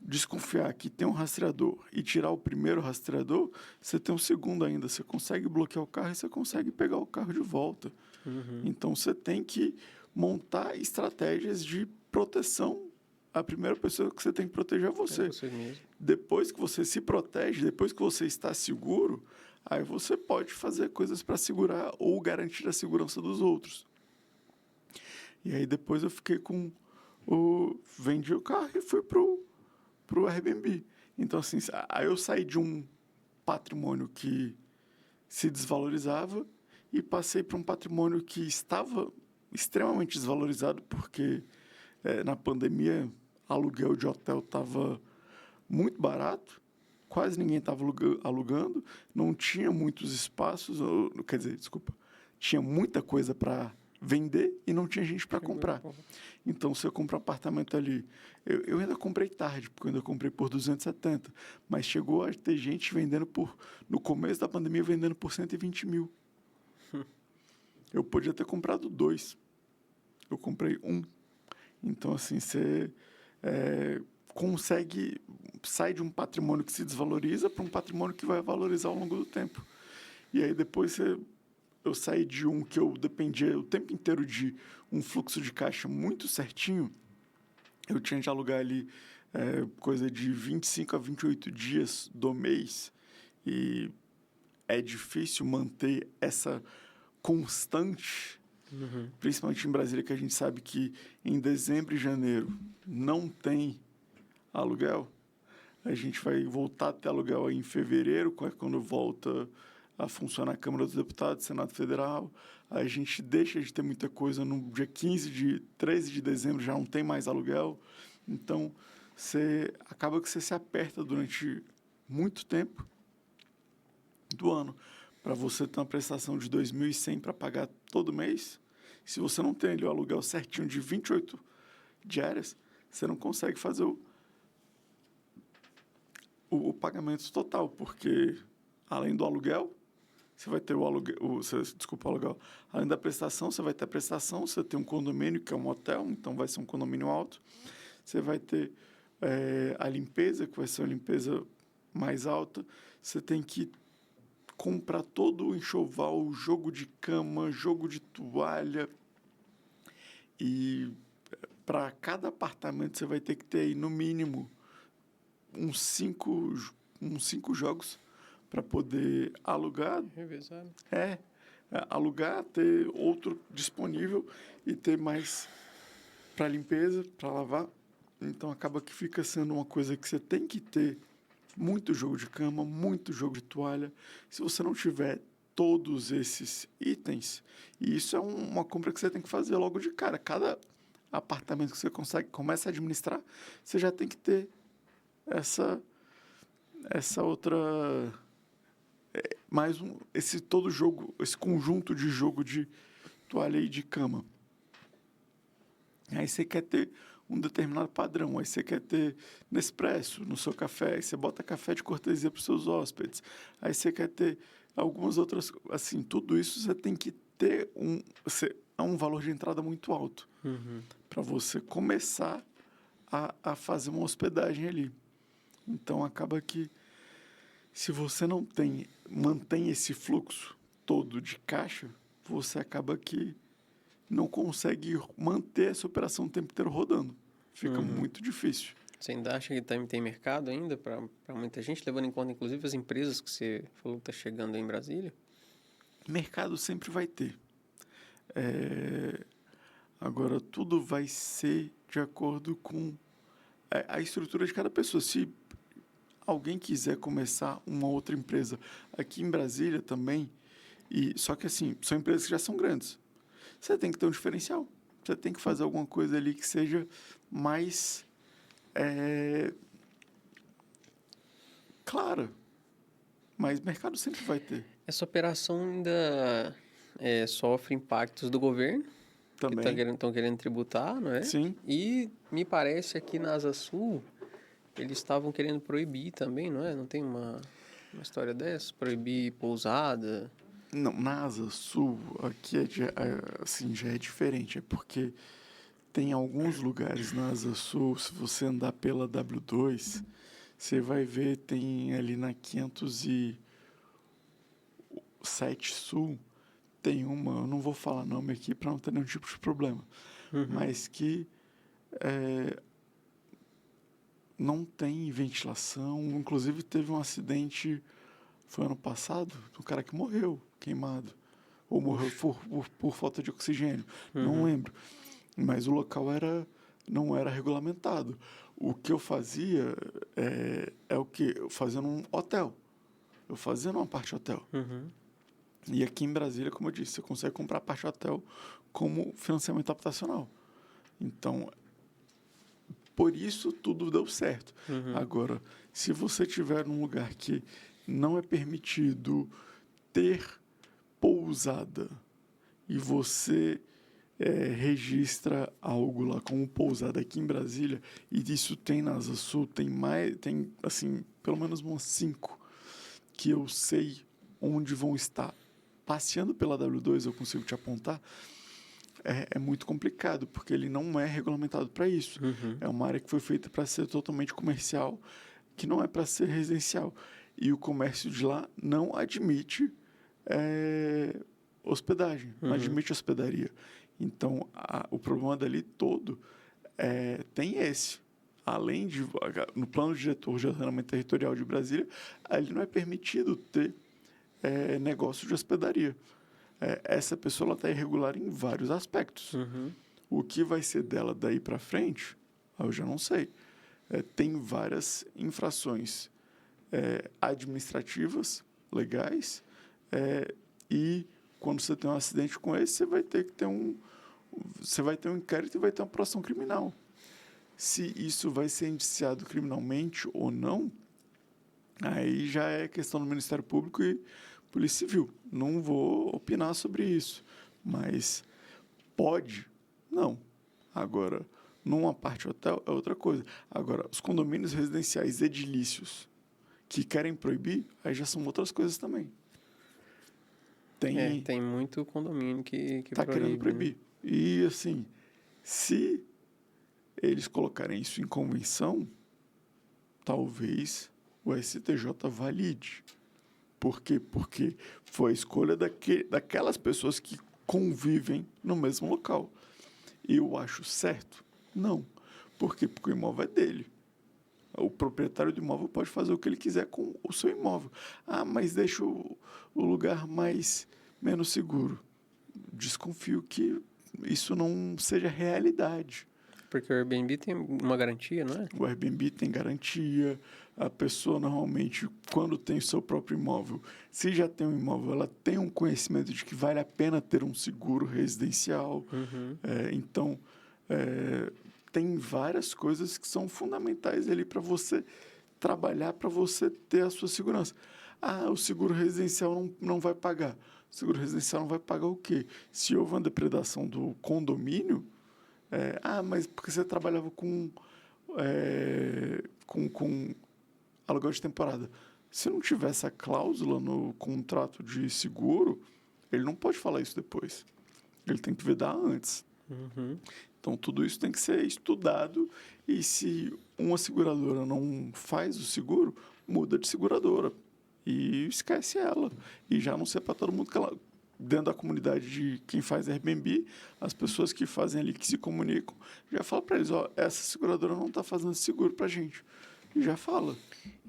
desconfiar que tem um rastreador e tirar o primeiro rastreador, você tem um segundo ainda. Você consegue bloquear o carro e você consegue pegar o carro de volta. Então, você tem que montar estratégias de proteção. A primeira pessoa que você tem que proteger é você. É você mesmo. Depois que você se protege, depois que você está seguro, aí você pode fazer coisas para segurar ou garantir a segurança dos outros. E aí depois eu fiquei vendi o carro e fui pro Airbnb. Então, assim, aí eu saí de um patrimônio que se desvalorizava e passei para um patrimônio que estava extremamente desvalorizado, porque na pandemia aluguel de hotel estava muito barato, quase ninguém estava alugando, não tinha muitos espaços, quer dizer, desculpa, tinha muita coisa para vender e não tinha gente para comprar. Então, se eu comprar um apartamento ali, eu ainda comprei tarde, porque eu ainda comprei por 270, mas chegou a ter gente vendendo no começo da pandemia, vendendo por 120 mil. Eu podia ter comprado 2. Eu comprei 1. Então, assim, você consegue sair de um patrimônio que se desvaloriza para um patrimônio que vai valorizar ao longo do tempo. E aí, depois eu saí de um que eu dependia o tempo inteiro de um fluxo de caixa muito certinho. Eu tinha de alugar ali coisa de 25 a 28 dias do mês. E é difícil manter essa constante principalmente em Brasília, que a gente sabe que em dezembro e janeiro não tem aluguel, a gente vai voltar a ter aluguel aí em fevereiro, quando volta a funcionar a Câmara dos Deputados, Senado Federal. A gente deixa de ter muita coisa no dia 13 de dezembro, já não tem mais aluguel. Então, acaba que você se aperta durante muito tempo do ano para você ter uma prestação de 2.100 para pagar todo mês. Se você não tem ali o aluguel certinho de 28 diárias, você não consegue fazer o pagamento total, porque além do aluguel, você vai ter o aluguel, desculpa, o aluguel. Além da prestação, você vai ter a prestação, você tem um condomínio, que é um hotel, então vai ser um condomínio alto. Você vai ter a limpeza, que vai ser uma limpeza mais alta. Você tem que comprar todo o enxoval, jogo de cama, jogo de toalha. E para cada apartamento você vai ter que ter aí, no mínimo, uns cinco jogos para poder alugar. Revezado. Alugar, ter outro disponível e ter mais para limpeza, para lavar. Então acaba que fica sendo uma coisa que você tem que ter muito jogo de cama, muito jogo de toalha. Se você não tiver todos esses itens, e isso é uma compra que você tem que fazer logo de cara. Cada apartamento que você começa a administrar, você já tem que ter essa outra esse conjunto de jogo de toalha e de cama. Aí você quer ter um determinado padrão, aí você quer ter Nespresso no seu café, aí você bota café de cortesia para os seus hóspedes, aí você quer ter algumas outras, assim, tudo isso você tem que ter um valor de entrada muito alto para você começar a fazer uma hospedagem ali. Então acaba que se você não mantém esse fluxo todo de caixa, você acaba que não consegue manter essa operação o tempo inteiro rodando. Fica muito difícil. Você ainda acha que tem mercado ainda para muita gente, levando em conta, inclusive, as empresas que você falou que está chegando aí em Brasília? Mercado sempre vai ter. Agora, tudo vai ser de acordo com a estrutura de cada pessoa. Se alguém quiser começar uma outra empresa aqui em Brasília também, só que assim, são empresas que já são grandes. Você tem que ter um diferencial. Você tem que fazer alguma coisa ali que seja mais clara. Mas mercado sempre vai ter. Essa operação ainda sofre impactos do governo, Também. que estão querendo tributar, não é? Sim. E me parece aqui na Asa Sul, eles estavam querendo proibir também, não é? Não tem uma história dessa? Proibir pousada? Não, na Asa Sul, aqui assim, já é diferente. É porque tem alguns lugares na Asa Sul, se você andar pela W2, você vai ver, tem ali na 507 Sul, tem uma, eu não vou falar nome aqui para não ter nenhum tipo de problema, mas que não tem ventilação. Inclusive teve um acidente, foi ano passado, um cara que morreu queimado, ou morreu por falta de oxigênio, não lembro. Mas o local não era regulamentado. O que eu fazia é o que? Eu fazia num hotel. Eu fazia numa parte hotel. E aqui em Brasília, como eu disse, você consegue comprar a parte hotel como financiamento habitacional. Então, por isso tudo deu certo. Agora, se você tiver num lugar que não é permitido ter pousada e você registra algo lá como pousada aqui em Brasília, e isso tem na Asa Sul, tem assim, pelo menos umas 5 que eu sei onde vão estar. Passeando pela W2, eu consigo te apontar, é muito complicado, porque ele não é regulamentado para isso. É uma área que foi feita para ser totalmente comercial, que não é para ser residencial. E o comércio de lá não admite hospedagem, não admite hospedaria. Então, o problema dali todo tem esse. Além de, no plano diretor de ordenamento territorial de Brasília, ali não é permitido ter negócio de hospedaria. essa pessoa está irregular em vários aspectos. Uhum. O que vai ser dela daí para frente, eu já não sei. Tem várias infrações administrativas, legais, e quando você tem um acidente com esse, você vai ter que ter você vai ter um inquérito e vai ter uma apuração criminal. Se isso vai ser indiciado criminalmente ou não, aí já é questão do Ministério Público e Polícia Civil. Não vou opinar sobre isso, mas pode? Não. Agora, numa parte hotel é outra coisa. Agora, os condomínios residenciais edilícios que querem proibir, aí já são outras coisas também. Tem muito condomínio que tá proíbe, querendo proibir. né? E, assim, se eles colocarem isso em convenção, talvez o STJ valide. Por quê? Porque foi a escolha daquelas pessoas que convivem no mesmo local. Eu acho certo? Não. Por quê? Porque o imóvel é dele. O proprietário do imóvel pode fazer o que ele quiser com o seu imóvel. Ah, mas deixa o lugar menos seguro. Desconfio que isso não seja realidade. Porque o Airbnb tem uma garantia, não é? O Airbnb tem garantia. A pessoa, normalmente, quando tem o seu próprio imóvel, se já tem um imóvel, ela tem um conhecimento de que vale a pena ter um seguro residencial. Uhum. Então, tem várias coisas que são fundamentais ali para você trabalhar, para você ter a sua segurança. Ah, o seguro residencial não vai pagar. O seguro residencial não vai pagar o quê? Se houve uma depredação do condomínio, mas porque você trabalhava com aluguel de temporada. Se não tiver essa cláusula no contrato de seguro, ele não pode falar isso depois. Ele tem que vedar antes. Uhum. Então, tudo isso tem que ser estudado e se uma seguradora não faz o seguro, muda de seguradora e esquece ela. E já não ser para todo mundo que ela... Dentro da comunidade de quem faz Airbnb, as pessoas que fazem ali, que se comunicam, já fala para eles, essa seguradora não está fazendo seguro para a gente. E já fala.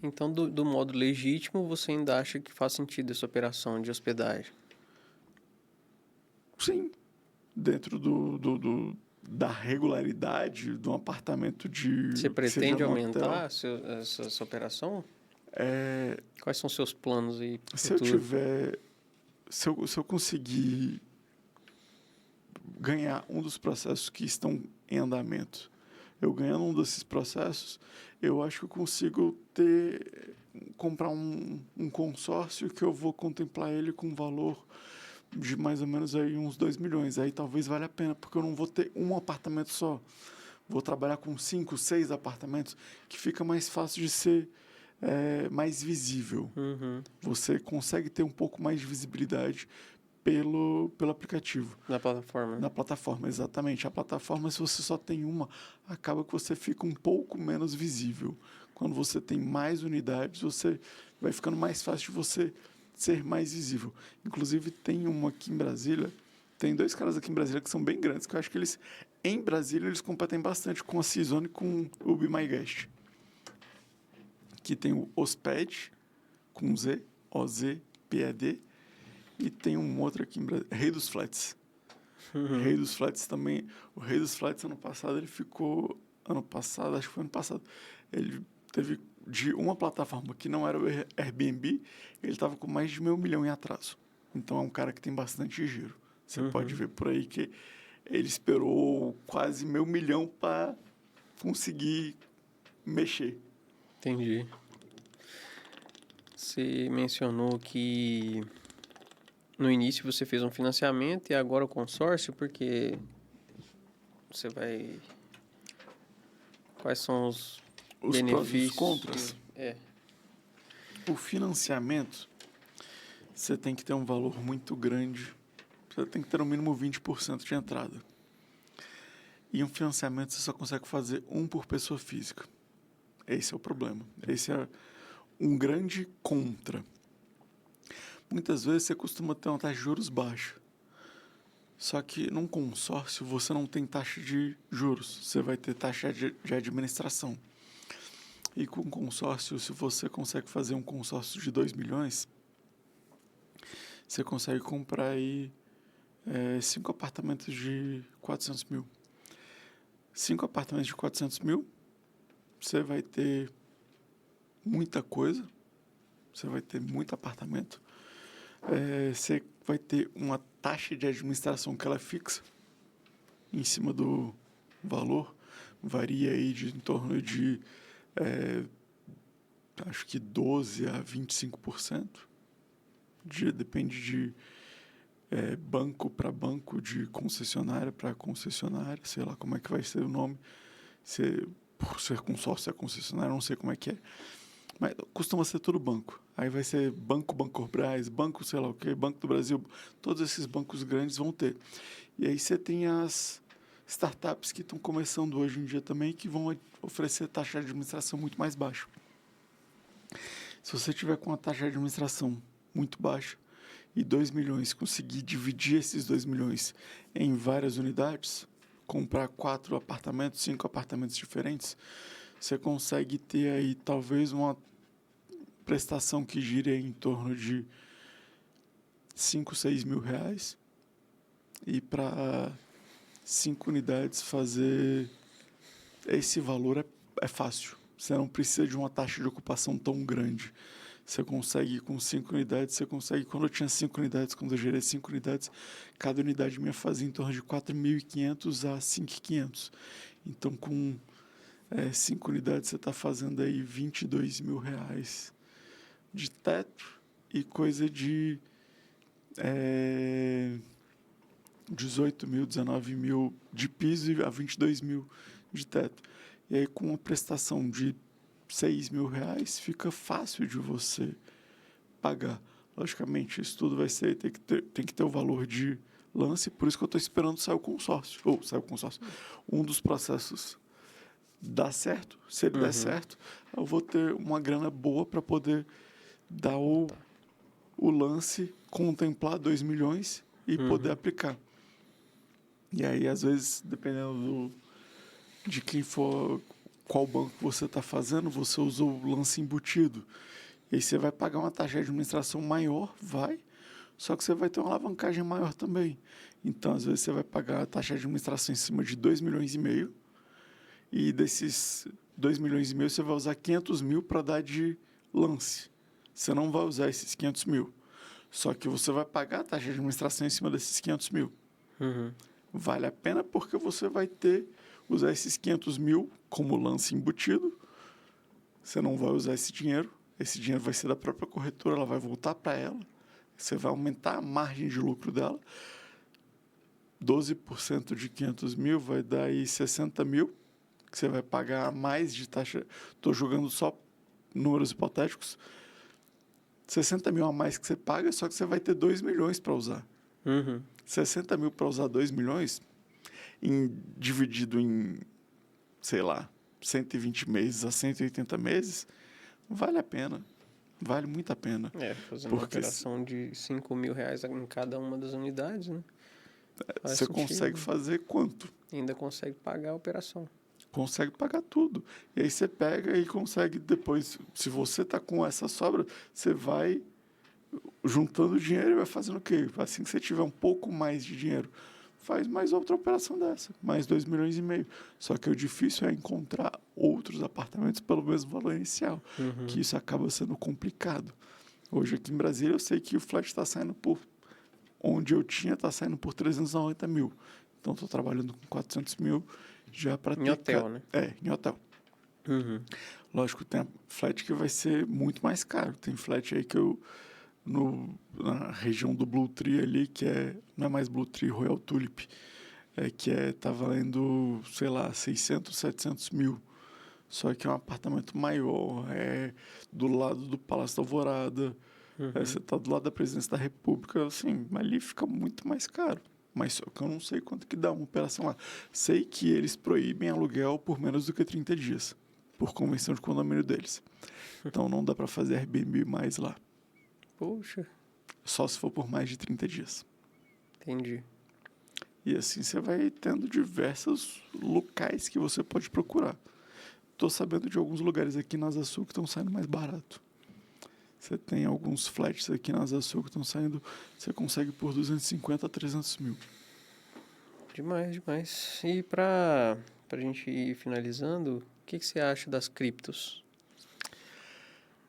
Então, do modo legítimo, você ainda acha que faz sentido essa operação de hospedagem? Sim. Dentro da regularidade de um apartamento Você que seja pretende no hotel. aumentar essa operação? Quais são os seus planos aí para o Se eu futuro? tiver... Se eu conseguir ganhar um dos processos que estão em andamento, eu ganhando um desses processos, eu acho que eu consigo comprar um consórcio que eu vou contemplar ele com um valor de mais ou menos aí uns 2 milhões. Aí talvez valha a pena, porque eu não vou ter um apartamento só. Vou trabalhar com 5, 6 apartamentos, que fica mais fácil de ser mais visível. Uhum. Você consegue ter um pouco mais de visibilidade pelo aplicativo. Na plataforma. Na plataforma, exatamente. A plataforma, se você só tem uma, acaba que você fica um pouco menos visível. Quando você tem mais unidades, você vai ficando mais fácil de você ser mais visível. Inclusive, tem uma aqui em Brasília, tem 2 caras aqui em Brasília que são bem grandes, que eu acho que em Brasília, eles competem bastante com a Seazone e com o Be My Guest. Que tem o Hosped, com Z, OZPED, e tem um outro aqui em Brasília, Rei dos Flats. Uhum. Rei dos Flats também. O Rei dos Flats, ano passado, ele ficou... acho que foi ano passado. Ele teve, de uma plataforma que não era o Airbnb, ele estava com mais de 500 milhões em atraso. Então, é um cara que tem bastante giro. Você pode ver por aí que ele esperou quase 500 milhões para conseguir mexer. Entendi. Você mencionou que no início você fez um financiamento e agora o consórcio, porque você vai... Quais são os Os prós e os benefícios? contras. O financiamento, você tem que ter um valor muito grande. Você tem que ter no mínimo 20% de entrada. E um financiamento você só consegue fazer um por pessoa física. Esse é o problema. Esse é um grande contra. Muitas vezes você costuma ter uma taxa de juros baixa. Só que num consórcio você não tem taxa de juros. Você vai ter taxa de administração. E com consórcio, se você consegue fazer um consórcio de 2 milhões, você consegue comprar aí 5 apartamentos de 400 mil. 5 apartamentos de 400 mil, você vai ter muita coisa, você vai ter muito apartamento, você vai ter uma taxa de administração que ela é fixa em cima do valor, varia aí em torno de acho que 12 a 25%, depende de banco para banco, de concessionária para concessionária, sei lá como é que vai ser o nome, por ser consórcio é concessionária, não sei como é que é, mas costuma ser tudo banco. Aí vai ser Banco Corbrais, Banco sei lá o quê, Banco do Brasil, todos esses bancos grandes vão ter. E aí você tem as startups que estão começando hoje em dia também, que vão oferecer taxa de administração muito mais baixa. Se você tiver com uma taxa de administração muito baixa e 2 milhões, conseguir dividir esses 2 milhões em várias unidades, comprar 4 apartamentos, 5 apartamentos diferentes, você consegue ter aí talvez uma prestação que gire em torno de 5, 6 mil reais. E para 5 unidades fazer esse valor é fácil. Você não precisa de uma taxa de ocupação tão grande. Você consegue com 5 unidades, quando eu tinha 5 unidades, quando eu gerei 5 unidades, cada unidade minha fazia em torno de 4.500 a 5.500. Então, com 5 unidades, você está fazendo aí 22 mil reais de teto e coisa de 18 mil, 19 mil de piso e a 22 mil de teto. E aí, com uma prestação de 6 mil reais, fica fácil de você pagar. Logicamente, isso tudo tem que ter o valor de lance, por isso que eu estou esperando sair o consórcio. Um dos processos dá certo. Se ele der certo, eu vou ter uma grana boa para poder dar o lance, contemplar 2 milhões e poder aplicar. E aí, às vezes, dependendo de quem for, qual banco você está fazendo, você usou o lance embutido. E aí você vai pagar uma taxa de administração maior, só que você vai ter uma alavancagem maior também. Então, às vezes, você vai pagar a taxa de administração em cima de 2,5 milhões, e desses 2,5 milhões você vai usar 500 mil para dar de lance. Você não vai usar esses 500 mil. Só que você vai pagar a taxa de administração em cima desses 500 mil. Vale a pena porque você vai usar esses 500 mil como lance embutido. Você não vai usar esse dinheiro vai ser da própria corretora, ela vai voltar para ela. Você vai aumentar a margem de lucro dela. 12% de 500 mil vai dar aí 60 mil, que você vai pagar mais de taxa. Estou jogando só números hipotéticos. 60 mil a mais que você paga, só que você vai ter 2 milhões para usar. 60 mil para usar 2 milhões, dividido em, sei lá, 120 meses a 180 meses, vale a pena. Vale muito a pena. Fazendo uma operação de 5 mil reais em cada uma das unidades, né? Você consegue fazer quanto? Ainda consegue pagar a operação. Consegue pagar tudo. E aí você pega e consegue depois, se você está com essa sobra, você vai juntando dinheiro e vai fazendo o quê? Assim que você tiver um pouco mais de dinheiro, faz mais outra operação dessa, mais 2,5 milhões. Só que o difícil é encontrar outros apartamentos pelo mesmo valor inicial, que isso acaba sendo complicado. Hoje aqui em Brasília eu sei que o flat está saindo onde eu tinha, está saindo por 390 mil. Então estou trabalhando com 400 mil já para ter... Em hotel, né? Em hotel. Lógico, tem flat que vai ser muito mais caro. Tem flat aí que na região do Blue Tree ali, não é mais Blue Tree, Royal Tulip, tá valendo, sei lá, 600, 700 mil. Só que é um apartamento maior, do lado do Palácio da Alvorada, você tá do lado da Presidência da República, assim, ali fica muito mais caro. Mas só que eu não sei quanto que dá uma operação lá. Sei que eles proíbem aluguel por menos do que 30 dias, por convenção de condomínio deles. Então não dá para fazer Airbnb mais lá. Poxa. Só se for por mais de 30 dias. Entendi. E assim você vai tendo diversos locais que você pode procurar. Estou sabendo de alguns lugares aqui na Asa Sul que estão saindo mais barato. Você tem alguns flats aqui na Asa Sul que estão saindo, você consegue por 250 a 300 mil. Demais, demais. E para a gente ir finalizando, o que você acha das criptos?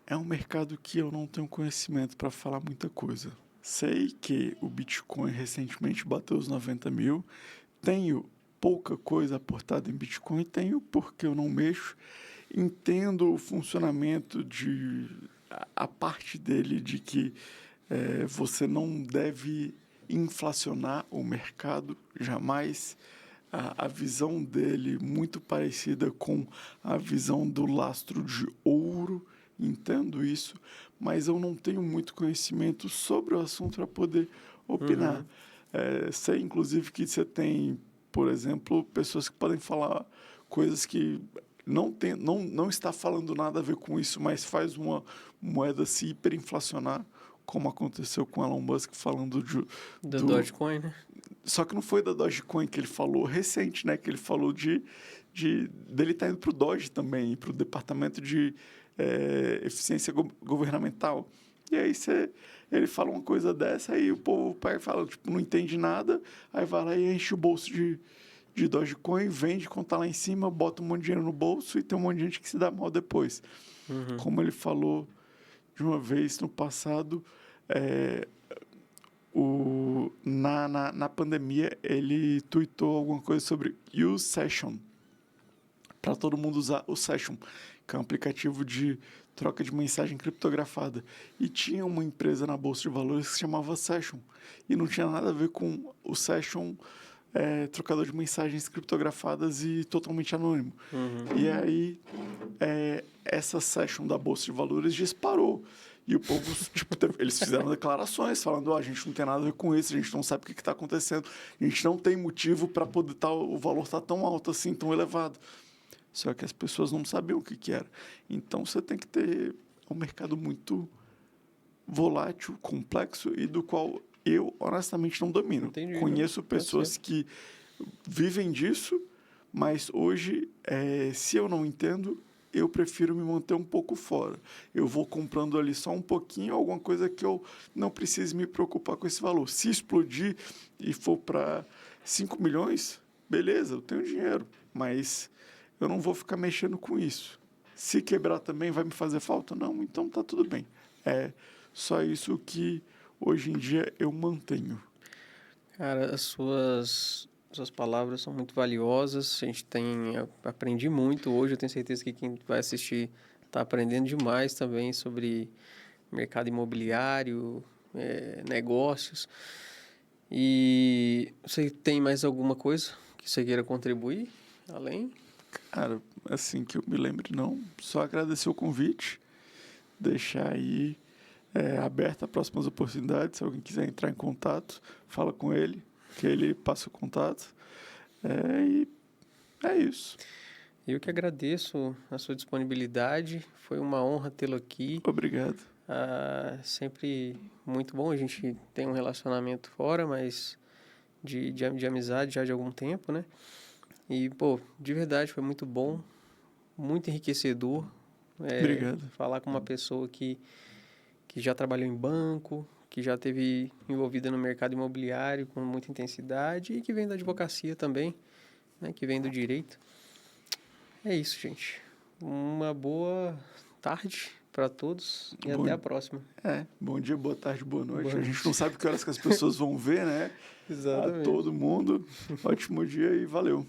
É um mercado que eu não tenho conhecimento para falar muita coisa. Sei que o Bitcoin recentemente bateu os 90 mil. Tenho pouca coisa aportada em Bitcoin, tenho porque eu não mexo. Entendo o funcionamento de a parte dele de que você não deve inflacionar o mercado jamais. A visão dele muito parecida com a visão do lastro de ouro, entendo isso, mas eu não tenho muito conhecimento sobre o assunto para poder opinar. Sei, inclusive, que você tem, por exemplo, pessoas que podem falar coisas que não está falando nada a ver com isso, mas faz uma moeda se hiperinflacionar, como aconteceu com Elon Musk falando Do Dogecoin, né? Só que não foi da Dogecoin que ele falou recente, né? Que ele falou dele estar indo para o Doge também, para o Departamento de Eficiência Governamental. E aí ele fala uma coisa dessa, aí o povo pega e fala, tipo, não entende nada, aí vai lá e enche o bolso de Dogecoin, vende quando tá lá em cima, bota um monte de dinheiro no bolso e tem um monte de gente que se dá mal depois. Como ele falou de uma vez no passado, na pandemia, ele tweetou alguma coisa sobre Use Session, para todo mundo usar o Session, que é um aplicativo de troca de mensagem criptografada. E tinha uma empresa na Bolsa de Valores que se chamava Session, e não tinha nada a ver com o Session trocador de mensagens criptografadas e totalmente anônimo. E aí, essa Session da Bolsa de Valores disparou. E o povo, tipo, eles fizeram declarações falando, a gente não tem nada a ver com isso, a gente não sabe o que está acontecendo, a gente não tem motivo para poder o valor estar tão alto assim, tão elevado. Só que as pessoas não sabiam o que era. Então, você tem que ter um mercado muito volátil, complexo e do qual eu, honestamente, não domino. Entendi, Conheço pessoas que vivem disso, mas hoje, se eu não entendo, eu prefiro me manter um pouco fora. Eu vou comprando ali só um pouquinho, alguma coisa que eu não precise me preocupar com esse valor. Se explodir e for para 5 milhões, beleza, eu tenho dinheiro, mas eu não vou ficar mexendo com isso. Se quebrar também vai me fazer falta? Não, então tá tudo bem. É só isso que hoje em dia eu mantenho. Cara, as suas palavras são muito valiosas. Aprendi muito hoje. Eu tenho certeza que quem vai assistir está aprendendo demais também sobre mercado imobiliário, negócios. E você tem mais alguma coisa que você queira contribuir além? Cara, assim que eu me lembre, não. Só agradecer o convite, deixar aí aberto a próximas oportunidades. Se alguém quiser entrar em contato, fala com ele, que ele passa o contato. E é isso. Eu que agradeço a sua disponibilidade. Foi uma honra tê-lo aqui. Obrigado. Sempre muito bom. A gente tem um relacionamento fora, mas de amizade já de algum tempo, né? E, pô, de verdade foi muito bom, muito enriquecedor. Obrigado. Falar com uma pessoa que já trabalhou em banco, que já esteve envolvida no mercado imobiliário com muita intensidade e que vem da advocacia também, né, que vem do direito. É isso, gente. Uma boa tarde para todos e até a próxima. Bom dia, boa tarde, boa noite. Boa A gente noite. não sabe que horas que as pessoas vão ver, né? Exatamente. A todo mundo. Ótimo dia e valeu.